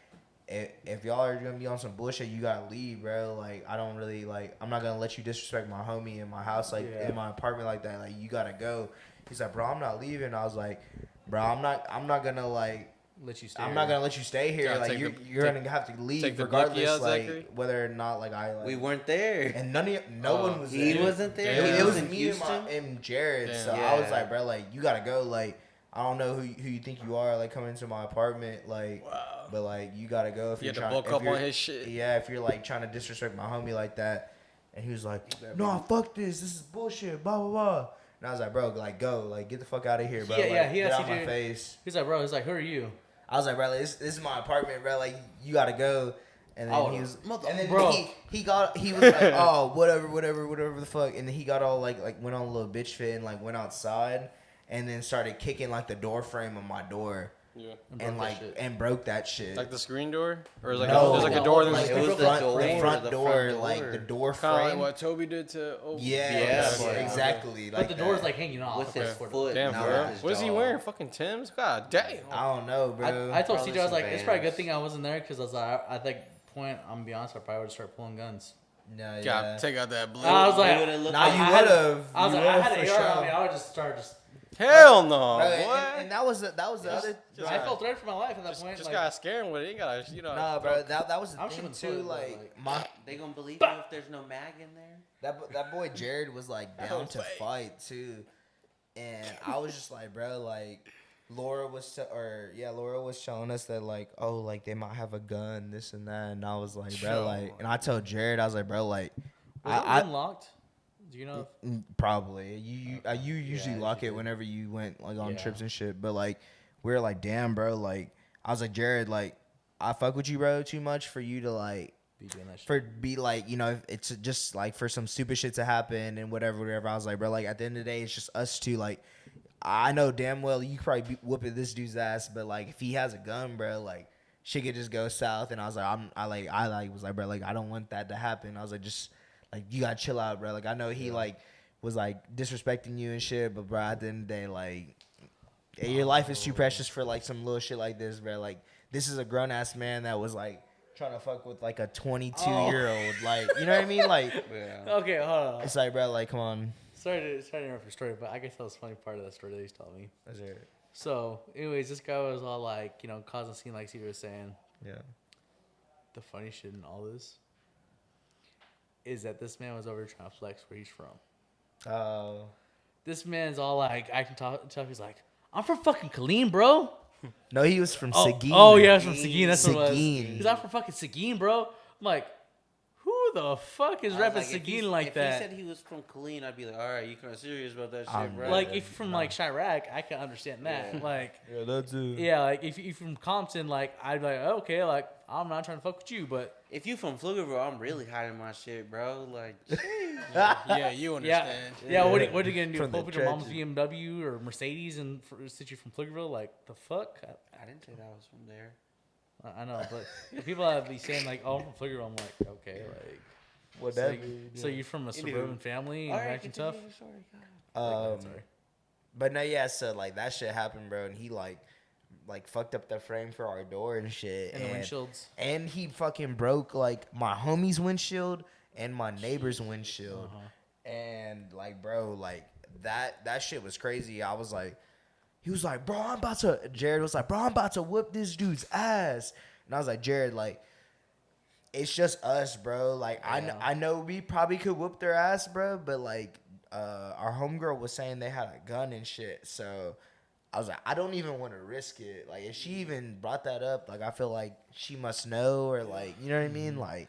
if y'all are gonna be on some bullshit, you gotta leave, bro. Like, I don't really like. I'm not gonna let you disrespect my homie in my house, like in my apartment, like that. Like, you gotta go. He's like, bro, I'm not leaving. I was like, bro, I'm not gonna like Let you stay. I'm not gonna let you stay here. Yeah, like, you're gonna have to leave regardless, out, like Zachary? whether or not like I. Like, We weren't there. and no one was. He there. wasn't there. Damn. He It was was in me Houston. and Jared. Damn. So I was like, bro, like you gotta go. Like, I don't know who you think you are, like coming into my apartment, like, but like you gotta go if You you're had to trying. bulk if up you're- on his shit. Yeah, if you're like trying to disrespect my homie like that, and he was like, "No, fuck this. This is bullshit." Blah blah blah. And I was like, "Bro, like go, like get the fuck out of here, bro. Yeah, like, yeah, he get asked out you my to- face." He's like, bro. He's like, who are you? I was like, "Bro, like, this is my apartment, bro. Like you gotta go." And then he was, and then Bro. he was like, "Oh, whatever the fuck." And then he got all like went on a little bitch fit and like went outside. And then started kicking like the door frame of my door, Yeah. and broke that shit. Like the screen door, or is like No, there's like a door. like There's it was the the door, front the door, front like door. the door kind of frame. like what Toby did to. Oh, Yes, Yeah, exactly. But Like the door's that. like hanging off. With That's his what it- foot. damn, not bro. with his What is he jaw. wearing? Fucking Tim's? God damn. I don't know, bro. I told Probably CJ, I was some like, it's probably a good Vans. thing I wasn't there because I was like, at that point, I'm gonna be honest, I probably would start pulling guns. yeah, God, yeah. take out that blue. I was like, He would've looked Nah, like- you I would had- have. I was like, I had an AR on me. I would just start Hell no. Bro, What? and that was the other. I felt threatened for my life at that just point. just like, gotta scare him with it. You gotta, you know. Nah, bro, that was the I'm thing shooting too. foot, Like but, my They gonna believe you if there's no mag in there? that boy Jared was like down don't to fake. fight too, and I was just like, bro, like Laura was telling us that like, oh, like they might have a gun, this and that, and I was like, bro, like, and I told Jared, I was like, bro, like, was it I unlocked? Do you know? probably you usually lock it whenever you went like on trips and shit, but like we were like, damn, bro, like I was like, Jared, like I fuck with you, bro, too much for you to like. Be doing that shit. For be like, you know, if it's just like for some stupid shit to happen and whatever. I was like, bro, like at the end of the day, it's just us two. Like, I know damn well you could probably be whooping this dude's ass, but like if he has a gun, bro, like shit could just go south. And I was like, I was like, bro, like I don't want that to happen. I was like, just like you gotta chill out, bro. Like I know he like was like disrespecting you and shit, but bro, at the end of the day, like your life is too precious for like some little shit like this, bro. Like this is a grown ass man that was like trying to fuck with like a 22-year-old. Like, you know what I mean? Like, Yeah. Okay, hold on. it's like, bro, like, come on. Sorry to interrupt your story, but I guess that was a funny part of that story that he's telling me. Is there? So, anyways, this guy was all like, causing a scene like Steve was saying. Yeah. The funny shit in all this is that this man was over trying to flex where he's from. Oh. This man's all like acting tough. He's like, I'm from fucking Killeen, bro. No, he was from Seguin. Oh, yeah, he's from Seguin. That's what it was. Seguin. He's not from fucking Seguin, bro. I'm like, who the fuck is I was rapping like, Seguin like if that? he said he was from Killeen, I'd be like, all right, you kind of serious about that I'm shit, bro? Like, if you're from like Chirac, I can understand that. Yeah. Like, Yeah, that's it. yeah, like if you're from Compton, like I'd be like, okay, like I'm not trying to fuck with you, but if you from Pflugerville, I'm really hiding my shit, bro. Like, Yeah, you yeah, understand. yeah. What are you gonna do? From the Pull up with your mom's trenches. BMW or Mercedes and since you're from Pflugerville, like the fuck? I didn't say that I was from there. I know, but the people that be saying like, "Oh, I'm from Pflugerville," I'm like, okay, like. Whatever. So you're from a Anywho. suburban family All and right, acting tough? continue your story, God. Sorry. But no, yeah, so like that shit happened, bro, and he like fucked up the frame for our door and shit. And the windshields. And he fucking broke like my homie's windshield and my neighbor's windshield. And like, bro, like that shit was crazy. I was like, he was like, Jared was like, bro, I'm about to whoop this dude's ass. And I was like, Jared, like, it's just us, bro. Like, Yeah. I know we probably could whoop their ass, bro, but like, our homegirl was saying they had a gun and shit. So I was like, I don't even want to risk it. Like, if she even brought that up, like, I feel like she must know, or like, you know what I mean? Like,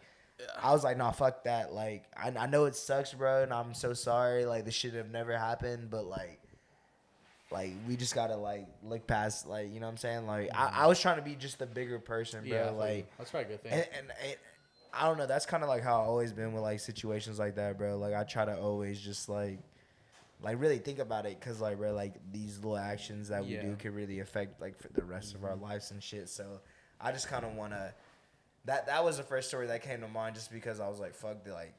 I was like, nah, fuck that. Like, I know it sucks, bro, and I'm so sorry. Like, this should have never happened, but like, we just gotta like look past, like, you know what I'm saying? Like, I was trying to be just the bigger person, bro. Yeah, Like, that's probably a good thing. and I don't know. That's kind of like how I've always been with like situations like that, bro. Like, I try to always just like really think about it, cause like, bro, like these little actions that we do can really affect like for the rest of our lives and shit. So I just kind of wanna. That was the first story that came to mind, just because I was like, fuck, like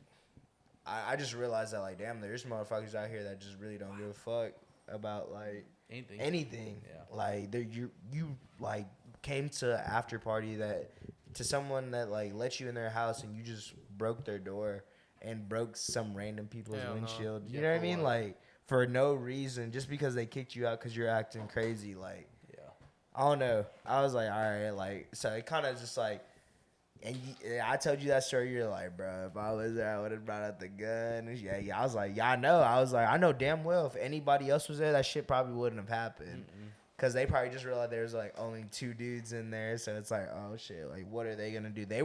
I just realized that like, damn, there's motherfuckers out here that just really don't give a fuck about like anything. Yeah. Like you like came to an after party to someone that like let you in their house, and you just broke their door and broke some random people's Hell no. windshield. You Yeah, know what I for mean? what? Like, for no reason, just because they kicked you out because you're acting crazy. Like, Yeah. I don't know. I was like, all right, like, so it kind of just like, and I told you that story. You're like, bro, if I was there, I would have brought out the gun. And yeah. I was like, yeah, I know. I was like, I know damn well if anybody else was there, that shit probably wouldn't have happened. Because they probably just realized there's like only 2 dudes in there. So it's like, oh shit, like, what are they going to do? They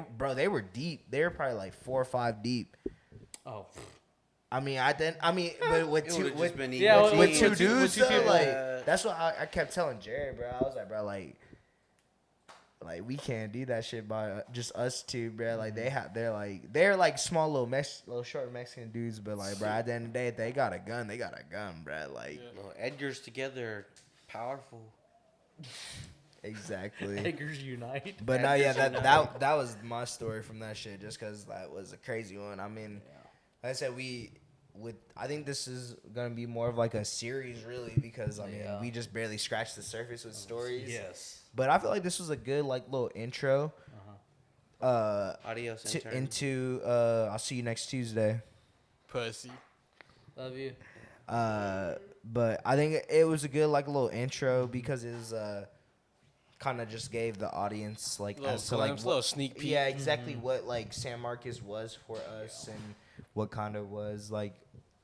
were deep. They were probably like 4 or 5 deep. Oh. I mean, but with It two, would've with, just been Yeah, easy. with two with dudes, two though, people. like, that's what I kept telling Jared, bro. I was like, bro, like we can't do that shit by just us two, bro. Like, they're like small little short Mexican dudes, but like, bro, at the end of the day, if they got a gun, bro. Like, Little Edgars together, powerful. exactly. Eggers unite. But no, yeah, that was my story from that shit, just because that was a crazy one. I mean, like I said, I think this is gonna be more of like a series, really, because I mean, we just barely scratched the surface with stories. Yes. But I feel like this was a good like little intro. Adios, intern. Into I'll see you next Tuesday. Pussy. Love you. But I think it was a good like little intro, because it was kind of just gave the audience like Little as to like glimpse, little sneak peek. Yeah, exactly what like San Marcos was for us, and what kind of was like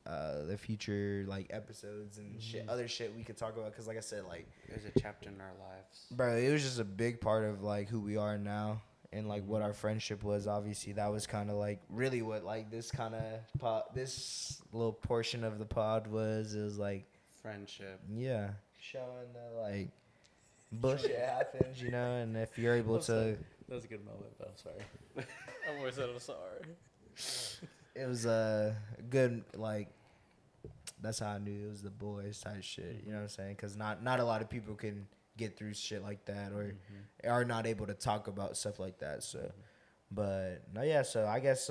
the future like episodes and shit, other shit we could talk about. Because like I said, like, There's a chapter in our lives. bro, it was just a big part of like who we are now, and like what our friendship was. Obviously, that was kind of like really what like this kind of this little portion of the pod was. It was like, Friendship. yeah, showing that like bullshit happens, you know, and if you're able to, That was a good moment, but I'm sorry. I always said I'm sorry. it was a good like. That's how I knew it was the boys type shit. You know what I'm saying? Because not a lot of people can get through shit like that, or are not able to talk about stuff like that. So, but no, yeah. So I guess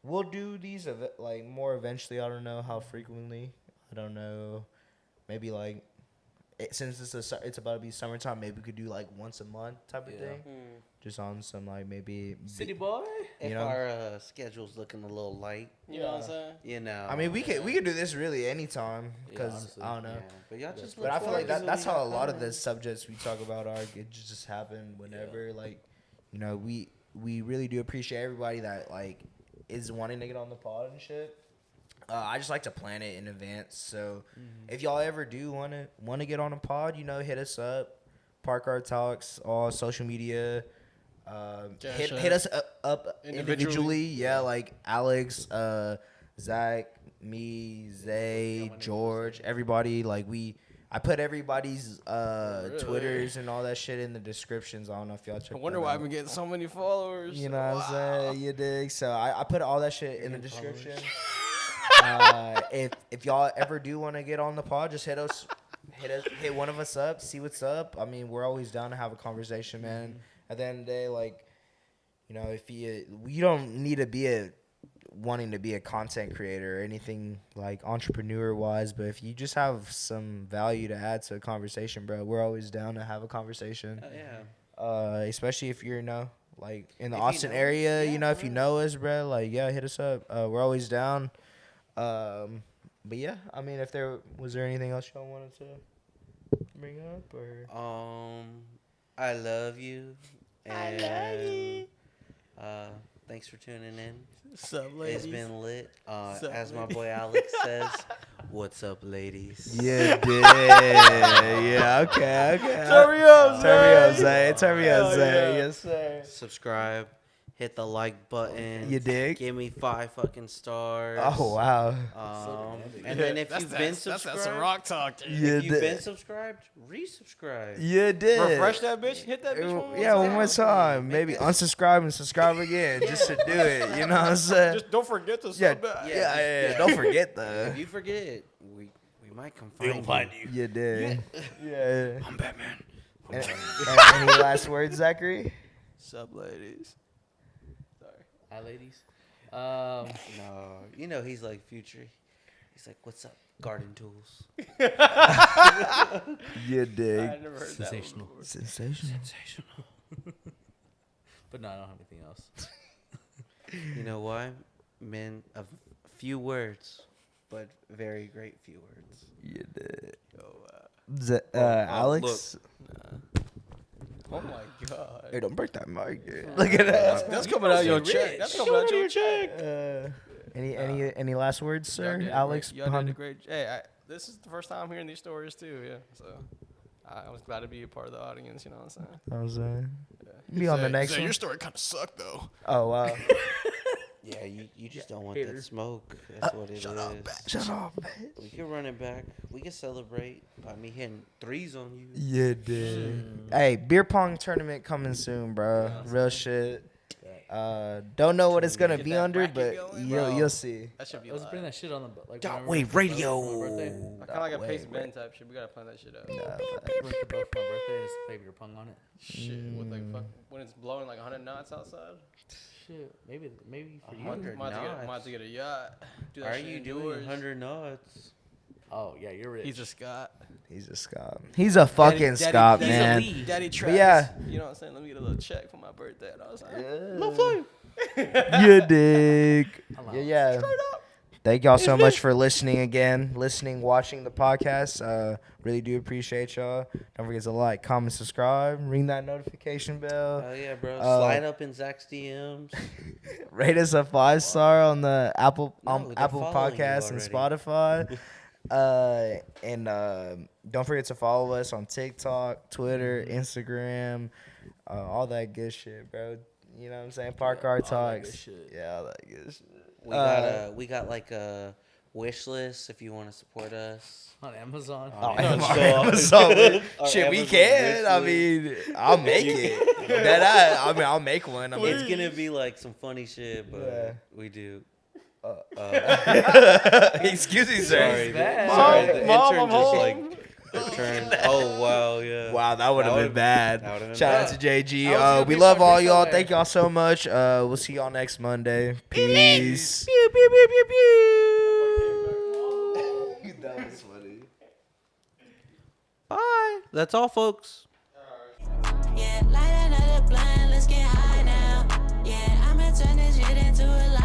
we'll do these like more eventually. I don't know how frequently. I don't know. Maybe like since it's about to be summertime, maybe we could do like once a month type of thing. just on some like maybe City boy. If You know? our schedule's looking a little light, You know what I'm saying? you know. I mean, we could do this really anytime because honestly. I don't know. Yeah, but y'all just. But I feel like that's how a lot of the this. subjects we talk about are. It just happen whenever, like, you know, we really do appreciate everybody that like is wanting to get on the pod and shit. I just like to plan it in advance. So if y'all ever do want to get on a pod, you know, hit us up. Park Our Talks, all social media. Hit us up individually. Yeah, like Alex, Zach, me, Zay, George, everybody. Like I put everybody's Twitters and all that shit in the descriptions. I don't know if y'all check. I wonder why I've been getting so many followers. You know what I'm saying? You dig? So I put all that shit in the description. If y'all ever do want to get on the pod, just hit one of us up, see what's up. I mean, we're always down to have a conversation, man. At the end of the day, like, you know, if you don't need to be wanting to be a content creator or anything like entrepreneur wise, but if you just have some value to add to a conversation, bro, we're always down to have a conversation. Yeah. Especially if you're, like in the If you Austin know area, us, yeah, if you know us, bro, like, yeah, hit us up. We're always down. But yeah, I mean, was there anything else y'all wanted to bring up or? I love you. And, thanks for tuning in. What's up, ladies? It's been lit. What's up, As my ladies? boy Alex says, what's up, ladies? Yeah, yeah, okay. Turn me up, Zay. Turn me up, Hell Zay. yeah. Yes, sir. Subscribe. Hit the like button. You dig? Give me 5 fucking stars. Oh, wow. And then if you've been subscribed, that's some rock talk. Dude. Yeah, if you've been subscribed, resubscribe. You did. Refresh that bitch. Hit that bitch one more Yeah, time. one more time. Maybe unsubscribe and subscribe again just to do it. You know what I'm saying? Just don't forget to Yeah, sub back. yeah. Don't forget If the. you forget, we might come find you. You did. Yeah. I'm Batman. Any last words, Zachary? Sub ladies. Sorry. Hi, ladies. No, you know he's like Future. He's like, "What's up, garden tools?" You I dig. had never heard Sensational. that one before. Sensational. But no, I don't have anything else. You know why? Men of few words, but very great few words. You did. Oh, Alex? oh my god. Hey, don't break that mic. Look at that. That's coming out your check. That's coming out your check. Any last words, sir? Y'all did a Alex? great- y'all did a great. Hey, this is the first time I'm hearing these stories too. Yeah, so I was glad to be a part of the audience. You know what I'm saying? Yeah. Be on the next Zay, one. your story kind of sucked though. Oh, wow. Yeah, you just don't want Hater. that smoke. That's what it is. Shut up, man. We can run it back. We can celebrate by me hitting threes on you. You did. Hey, beer pong tournament coming soon, bro. Real shit. Don't know what it's gonna Get be that under, bracket but going, you'll see. That should be. Let's live. bring that shit on the like. Dot whenever Wave we Radio. for my birthday. Kind of like a Wait, Pace wait. Ben type shit. We gotta plan that shit out. Rent the boat for my birthday and just play beer pong on it. Shit, with like when it's blowing like 100 knots outside. Shit, maybe for you. 100 Might have knots. to get a yacht. Do that Are shit you doing indoors. 100 knots? Oh yeah, you're rich. He's a Scott. He's a Scott. He's a fucking Scott, He's a man. lead. Daddy Travis. yeah. You know what I'm saying? Let me get a little check for my birthday. And I was like, You dig. Hello. Yeah. Thank y'all so much for listening, watching the podcast. Really do appreciate y'all. Don't forget to like, comment, subscribe, ring that notification bell. Oh yeah, bro. Slide up in Zach's DMs. Rate us a 5-star on the Apple No, they're Apple following you Podcasts and already. Spotify. And don't forget to follow us on TikTok, Twitter, Instagram, all that good shit, bro. You know what I'm saying? Park Our all that Talks. good shit. Yeah, all that good shit. We got like a wish list if you want to support us. On Amazon. Oh, Amazon. shit, we Amazon can. I wish mean, I'll make it. I'll make one. I mean, It's gonna be like some funny shit, but Yeah. we do. excuse me, Sorry, sir. bad. sorry. The Mom, intern I'm just home. like turned. Oh wow, yeah. Wow, that would have been bad. that would've been Shout out bad. to JG. I was gonna We be love so all pissed y'all. away. Thank y'all so much. We'll see y'all next Monday. Peace. That was funny. Bye. That's all, folks. Yeah, light another blind, let's let's get high now. Yeah, I'ma turn this shit into a